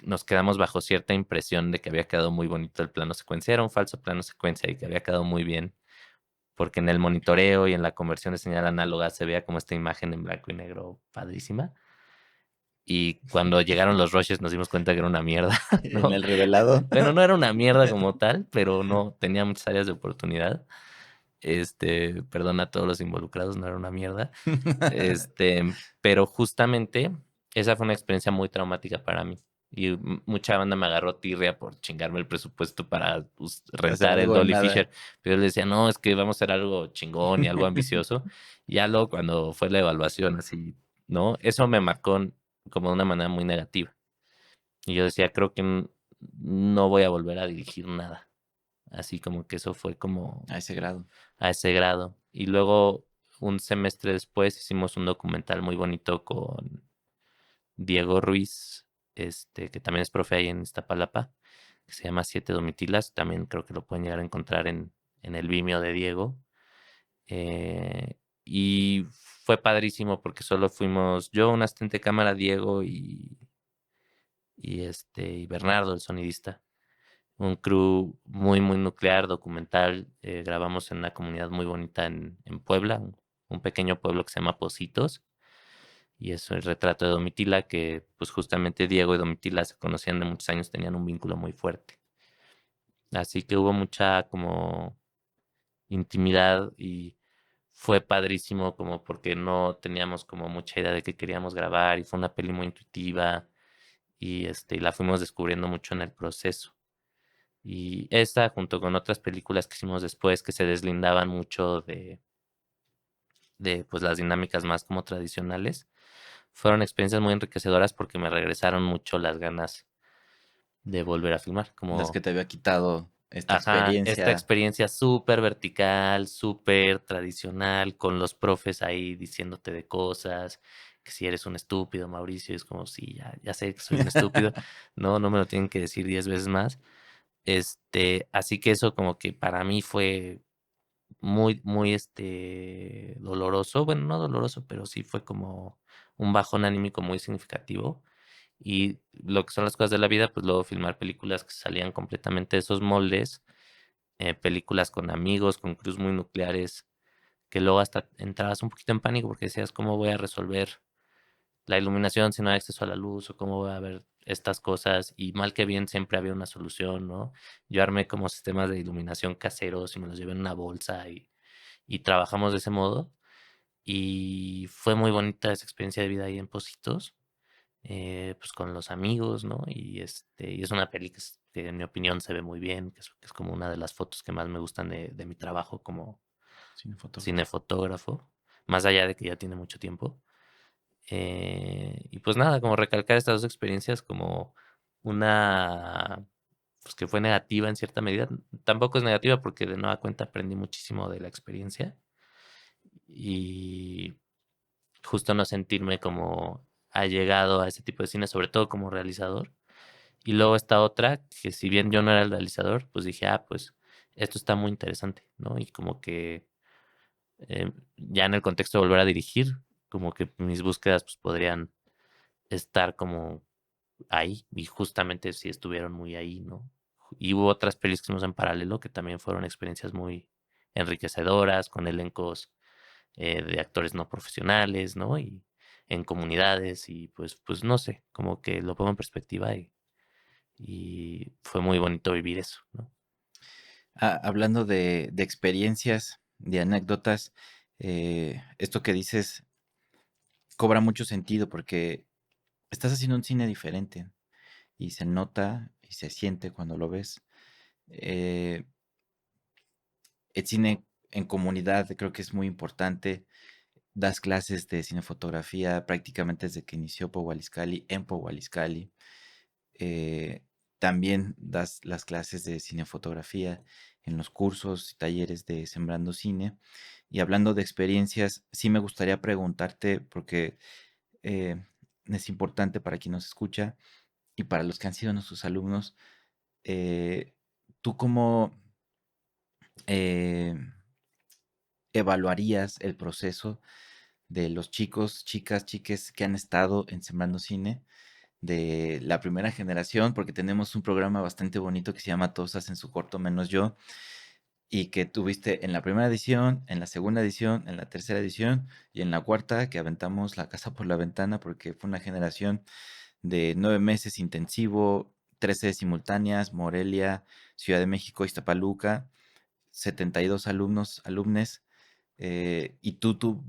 nos quedamos bajo cierta impresión de que había quedado muy bonito el plano secuencia. Era un falso plano secuencia y que había quedado muy bien, porque en el monitoreo y en la conversión de señal análoga se veía como esta imagen en blanco y negro padrísima. Y cuando llegaron los rushes nos dimos cuenta que era una mierda, En ¿no? el revelado. Bueno, no era una mierda como tal, pero no, tenía muchas áreas de oportunidad. Perdón a todos los involucrados, no era una mierda. Pero justamente esa fue una experiencia muy traumática para mí. Y mucha banda me agarró tirria por chingarme el presupuesto para Hacer rentar el algo de Dolly Fisher. nada. Pero yo le decía, no, es que vamos a hacer algo chingón y algo ambicioso. Y ya luego cuando fue la evaluación, así, ¿no? Eso me marcó como de una manera muy negativa. Y yo decía, creo que no voy a volver a dirigir nada. Así como que eso fue como A ese grado. a ese grado. Y luego, un semestre después, hicimos un documental muy bonito con Diego Ruiz, que también es profe ahí en Iztapalapa, que se llama Siete Domitilas. También creo que lo pueden llegar a encontrar en el Vimeo de Diego. Y fue padrísimo porque solo fuimos yo, un asistente de cámara, Diego y Bernardo, el sonidista. Un crew muy, muy nuclear, documental. Grabamos en una comunidad muy bonita en Puebla, un pequeño pueblo que se llama Pocitos. Y es el retrato de Domitila, que pues justamente Diego y Domitila se conocían de muchos años, tenían un vínculo muy fuerte. Así que hubo mucha como intimidad y fue padrísimo como porque no teníamos como mucha idea de qué queríamos grabar y fue una peli muy intuitiva y la fuimos descubriendo mucho en el proceso. Y esta, junto con otras películas que hicimos después, que se deslindaban mucho de pues las dinámicas más como tradicionales, fueron experiencias muy enriquecedoras porque me regresaron mucho las ganas de volver a filmar. Las que Como, te había quitado esta ajá, esta experiencia. experiencia súper vertical, súper tradicional, con los profes ahí diciéndote de cosas, que si eres un estúpido, Mauricio, es como, sí, ya sé que soy un estúpido, no me lo tienen que decir 10 veces más. Así que eso como que para mí fue muy, muy, doloroso. Bueno, no doloroso, pero sí fue como un bajón anímico muy significativo. Y lo que son las cosas de la vida, pues luego filmar películas que salían completamente de esos moldes, películas con amigos, con crews muy nucleares, que luego hasta entrabas un poquito en pánico porque decías, ¿cómo voy a resolver la iluminación si no hay acceso a la luz o cómo voy a ver estas cosas? Y mal que bien siempre había una solución, ¿no? Yo armé como sistemas de iluminación caseros y me los llevé en una bolsa y trabajamos de ese modo. Y fue muy bonita esa experiencia de vida ahí en Pocitos, pues con los amigos, ¿no? Y es una peli que en mi opinión se ve muy bien, que es como una de las fotos que más me gustan de mi trabajo como Cinefotógrafo. cinefotógrafo, más allá de que ya tiene mucho tiempo. Y pues nada, como recalcar estas dos experiencias como una, pues que fue negativa en cierta medida. Tampoco es negativa porque de nueva cuenta aprendí muchísimo de la experiencia y justo no sentirme como allegado a ese tipo de cine, sobre todo como realizador. Y luego esta otra, que si bien yo no era el realizador, pues dije, pues esto está muy interesante, ¿no? Y como que ya en el contexto de volver a dirigir, como que mis búsquedas pues podrían estar como ahí, y justamente sí estuvieron muy ahí, ¿no? Y hubo otras pelis que hicimos en paralelo que también fueron experiencias muy enriquecedoras, con elencos de actores no profesionales, ¿no? Y en comunidades, y pues no sé, como que lo pongo en perspectiva y fue muy bonito vivir eso, ¿no? Hablando de experiencias, de anécdotas, esto que dices cobra mucho sentido porque estás haciendo un cine diferente y se nota y se siente cuando lo ves. Eh, el cine en comunidad creo que es muy importante. Das clases de cinefotografía prácticamente desde que inició Powaliscali en Powaliscali. Eh, también das las clases de cinefotografía en los cursos y talleres de Sembrando Cine. Y hablando de experiencias, sí me gustaría preguntarte, porque eh, es importante para quien nos escucha y para los que han sido nuestros alumnos, eh, ¿tú cómo eh, evaluarías el proceso de los chicos, chicas, chiques que han estado en Sembrando Cine de la primera generación? Porque tenemos un programa bastante bonito que se llama Todos hacen su corto menos yo, y que tuviste en la primera edición, en la segunda edición, en la tercera edición y en la cuarta, que aventamos la casa por la ventana porque fue una generación de 9 meses intensivo, 13 simultáneas, Morelia, Ciudad de México, Iztapaluca, 72 alumnos, alumnes, y tú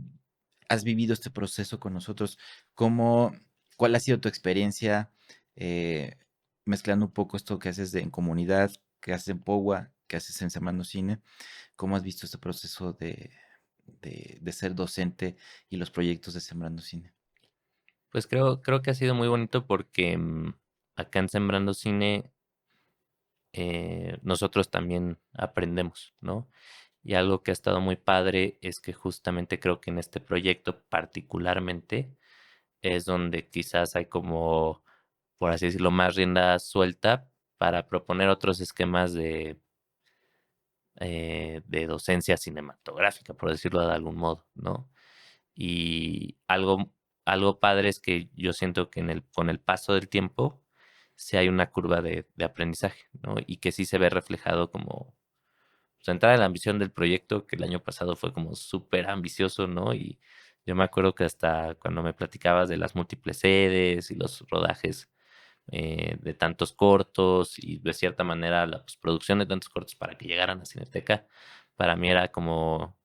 has vivido este proceso con nosotros. ¿Cómo, cuál ha sido tu experiencia eh, mezclando un poco esto que haces en comunidad, que haces en Powa, que haces en Sembrando Cine? ¿Cómo has visto este proceso de ser docente y los proyectos de Sembrando Cine? Pues creo que ha sido muy bonito porque, acá en Sembrando Cine, nosotros también aprendemos, ¿no? Y algo que ha estado muy padre es que justamente creo que en este proyecto particularmente es donde quizás hay como, por así decirlo, más rienda suelta para proponer otros esquemas de docencia cinematográfica, por decirlo de algún modo, ¿no? Y algo padre es que yo siento que con el paso del tiempo sí hay una curva de aprendizaje, ¿no? Y que sí se ve reflejado como pues, entrar en la ambición del proyecto, que el año pasado fue como súper ambicioso, ¿no? Y yo me acuerdo que hasta cuando me platicabas de las múltiples sedes y los rodajes de tantos cortos y de cierta manera la postproducción de tantos cortos para que llegaran a Cineteca, para mí era como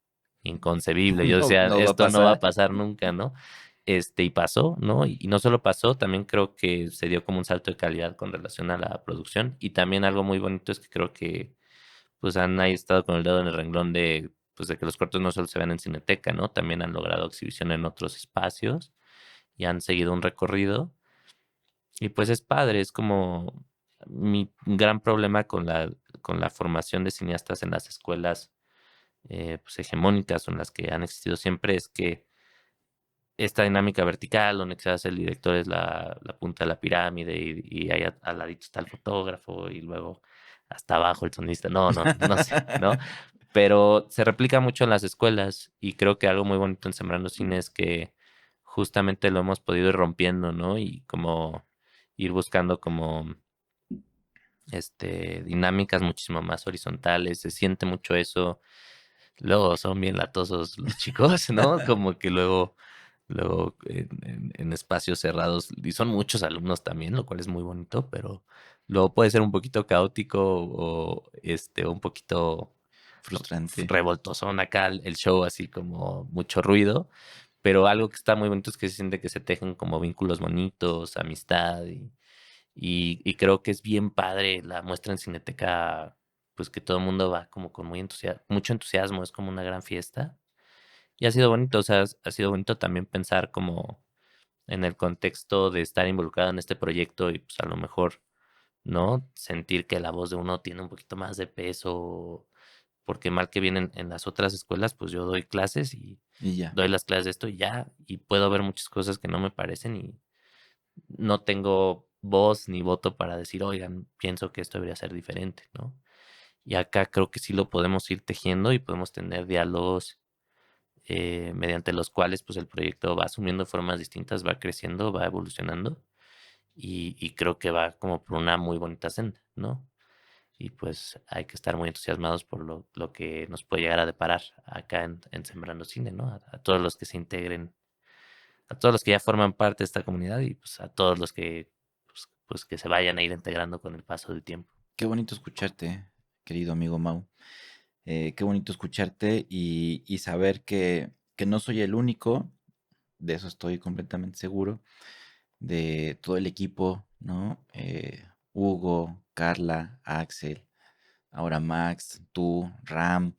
inconcebible. Yo No, decía, no va a esto no va a pasar. pasar nunca, ¿no? Y pasó, ¿no? Y no solo pasó, también creo que se dio como un salto de calidad con relación a la producción. Y también algo muy bonito es que creo que pues han ahí estado con el dedo en el renglón de, pues, de que los cortos no solo se ven en Cineteca, ¿no? También han logrado exhibición en otros espacios y han seguido un recorrido. Y pues es padre, es como mi gran problema con la formación de cineastas en las escuelas pues hegemónicas o en las que han existido siempre es que esta dinámica vertical, donde quizás el director es la punta de la pirámide y ahí al ladito está el fotógrafo y luego hasta abajo el sonista. No sé, ¿no? Pero se replica mucho en las escuelas y creo que algo muy bonito en Sembrando Cine es que justamente lo hemos podido ir rompiendo, ¿no? Y como ir buscando como dinámicas muchísimo más horizontales, se siente mucho eso. Luego son bien latosos los chicos, ¿no? Como que luego en espacios cerrados, y son muchos alumnos también, lo cual es muy bonito, pero luego puede ser un poquito caótico o un poquito Frustrante. revoltosón acá el show, así como mucho ruido, pero algo que está muy bonito es que se siente que se tejen como vínculos bonitos, amistad y creo que es bien padre la muestra en Cineteca, pues que todo el mundo va como con mucho entusiasmo, es como una gran fiesta. Y ha sido bonito, o sea, ha sido bonito también pensar como en el contexto de estar involucrado en este proyecto y pues a lo mejor, ¿no? Sentir que la voz de uno tiene un poquito más de peso, porque mal que vienen en las otras escuelas, pues yo doy clases y Y ya. doy las clases de esto y ya, y puedo ver muchas cosas que no me parecen y no tengo voz ni voto para decir, oigan, pienso que esto debería ser diferente, ¿no? Y acá creo que sí lo podemos ir tejiendo y podemos tener diálogos mediante los cuales pues el proyecto va asumiendo formas distintas, va creciendo, va evolucionando y creo que va como por una muy bonita senda, ¿no? Y pues hay que estar muy entusiasmados por lo que nos puede llegar a deparar acá en Sembrando Cine, ¿no? A todos los que se integren, a todos los que ya forman parte de esta comunidad y pues a todos los que pues que se vayan a ir integrando con el paso del tiempo. Qué bonito escucharte, querido amigo Mau. Qué bonito escucharte y saber que no soy el único, de eso estoy completamente seguro, de todo el equipo, ¿no? Hugo, Carla, Axel, ahora Max, tú, Ram,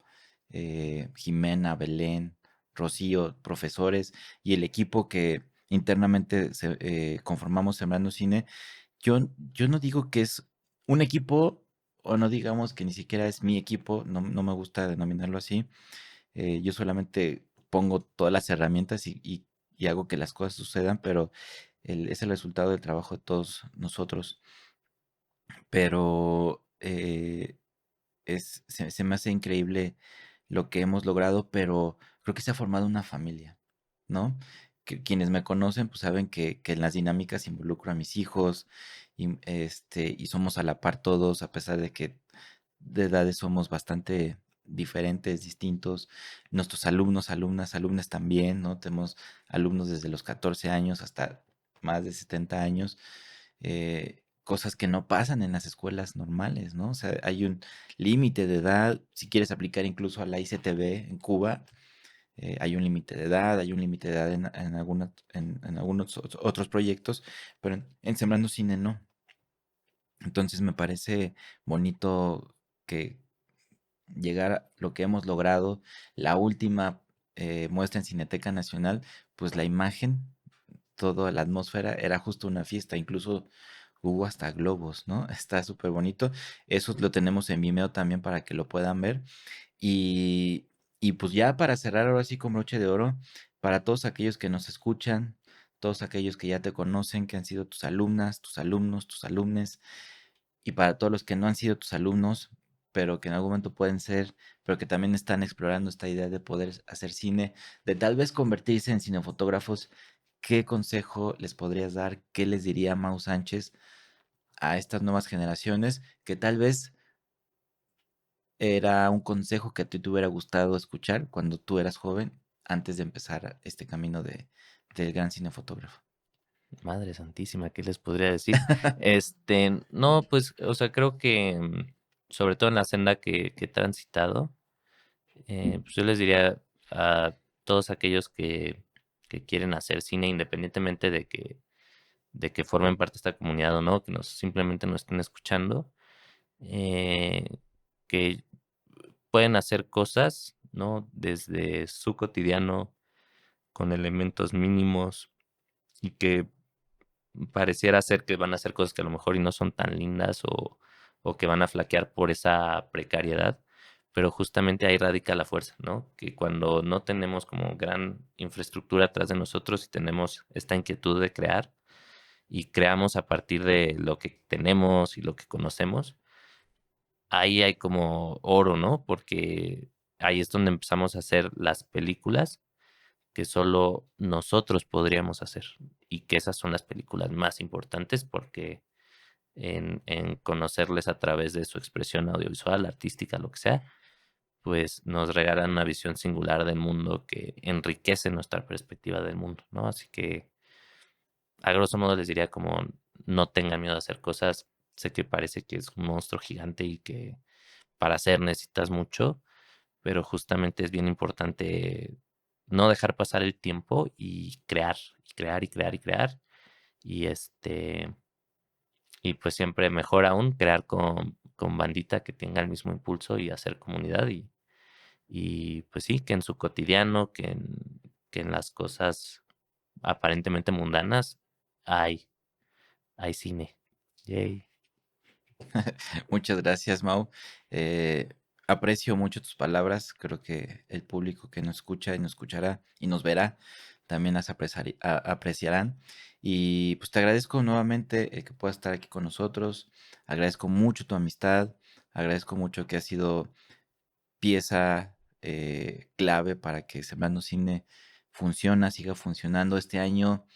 Jimena, Belén, Rocío, profesores y el equipo que internamente conformamos Sembrando Cine. Yo no digo que es un equipo, o no digamos que ni siquiera es mi equipo, no me gusta denominarlo así. Yo solamente pongo todas las herramientas y hago que las cosas sucedan, pero es el resultado del trabajo de todos nosotros. Pero se me hace increíble lo que hemos logrado, pero creo que se ha formado una familia, ¿no? Que quienes me conocen, pues saben que en las dinámicas involucro a mis hijos y somos a la par todos, a pesar de que de edades somos bastante diferentes, distintos. Nuestros alumnos, alumnas también, ¿no? Tenemos alumnos desde los 14 años hasta más de 70 años. Cosas que no pasan en las escuelas normales, ¿no? O sea, hay un límite de edad. Si quieres aplicar incluso a la ICTV en Cuba, hay un límite de edad, hay un límite de edad en algunos otros proyectos, pero en Sembrando Cine no. Entonces me parece bonito que llegar a lo que hemos logrado, la última muestra en Cineteca Nacional, pues la imagen, toda la atmósfera era justo una fiesta, incluso hubo hasta globos, ¿no? Está súper bonito. Eso lo tenemos en Vimeo también para que lo puedan ver. Y, y pues ya para cerrar ahora sí con broche de oro, para todos aquellos que nos escuchan, todos aquellos que ya te conocen, que han sido tus alumnas, tus alumnos, tus alumnes, y para todos los que no han sido tus alumnos, pero que en algún momento pueden ser, pero que también están explorando esta idea de poder hacer cine, de tal vez convertirse en cinefotógrafos, ¿qué consejo les podrías dar? ¿Qué les diría Mau Sánchez a estas nuevas generaciones que tal vez era un consejo que a ti te hubiera gustado escuchar cuando tú eras joven, antes de empezar este camino del gran cinefotógrafo? Madre santísima, ¿qué les podría decir? No, pues, o sea, creo que sobre todo en la senda que he transitado, pues yo les diría a todos aquellos que quieren hacer cine, independientemente de que formen parte de esta comunidad o no, que simplemente nos estén escuchando, eh, que pueden hacer cosas, ¿no? Desde su cotidiano, con elementos mínimos, y que pareciera ser que van a hacer cosas que a lo mejor y no son tan lindas, o que van a flaquear por esa precariedad, pero justamente ahí radica la fuerza, ¿no? Que cuando no tenemos como gran infraestructura atrás de nosotros y tenemos esta inquietud de crear y creamos a partir de lo que tenemos y lo que conocemos, ahí hay como oro, ¿no? Porque ahí es donde empezamos a hacer las películas que solo nosotros podríamos hacer, y que esas son las películas más importantes porque en conocerles a través de su expresión audiovisual, artística, lo que sea, pues nos regalan una visión singular del mundo que enriquece nuestra perspectiva del mundo, ¿no? Así que a grosso modo les diría como no tengan miedo a hacer cosas. Sé que parece que es un monstruo gigante y que para hacer necesitas mucho, pero justamente es bien importante no dejar pasar el tiempo y crear, y crear, y crear, y crear. Y y pues siempre mejor aún crear con bandita que tenga el mismo impulso y hacer comunidad. Y pues sí, que en su cotidiano, que en las cosas aparentemente mundanas hay, hay cine. Yay. Muchas gracias, Mau. Eh, Aprecio mucho tus palabras. Creo que el público que nos escucha y nos escuchará y nos verá también las apreciarán. Y pues te agradezco nuevamente el que puedas estar aquí con nosotros. Agradezco mucho tu amistad. Agradezco mucho que has sido pieza clave para que Sembrando Cine siga funcionando. Este año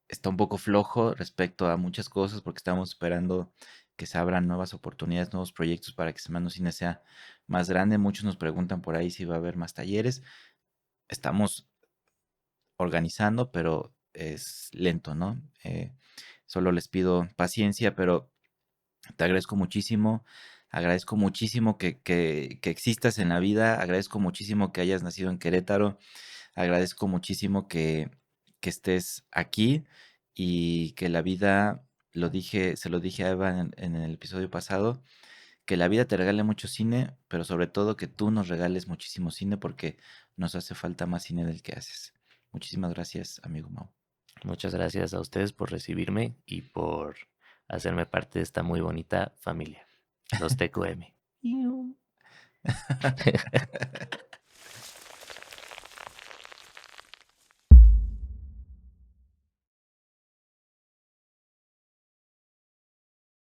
está un poco flojo respecto a muchas cosas porque estamos esperando que se abran nuevas oportunidades, nuevos proyectos para que Semana Cine sea más grande. Muchos nos preguntan por ahí si va a haber más talleres. Estamos organizando, pero es lento, ¿no? Solo les pido paciencia, pero te agradezco muchísimo que existas en la vida, agradezco muchísimo que hayas nacido en Querétaro, agradezco muchísimo que estés aquí y que la vida, se lo dije a Eva en el episodio pasado, que la vida te regale mucho cine, pero sobre todo que tú nos regales muchísimo cine porque nos hace falta más cine del que haces. Muchísimas gracias, amigo Mau. Muchas gracias a ustedes por recibirme y por hacerme parte de esta muy bonita familia, los TQM.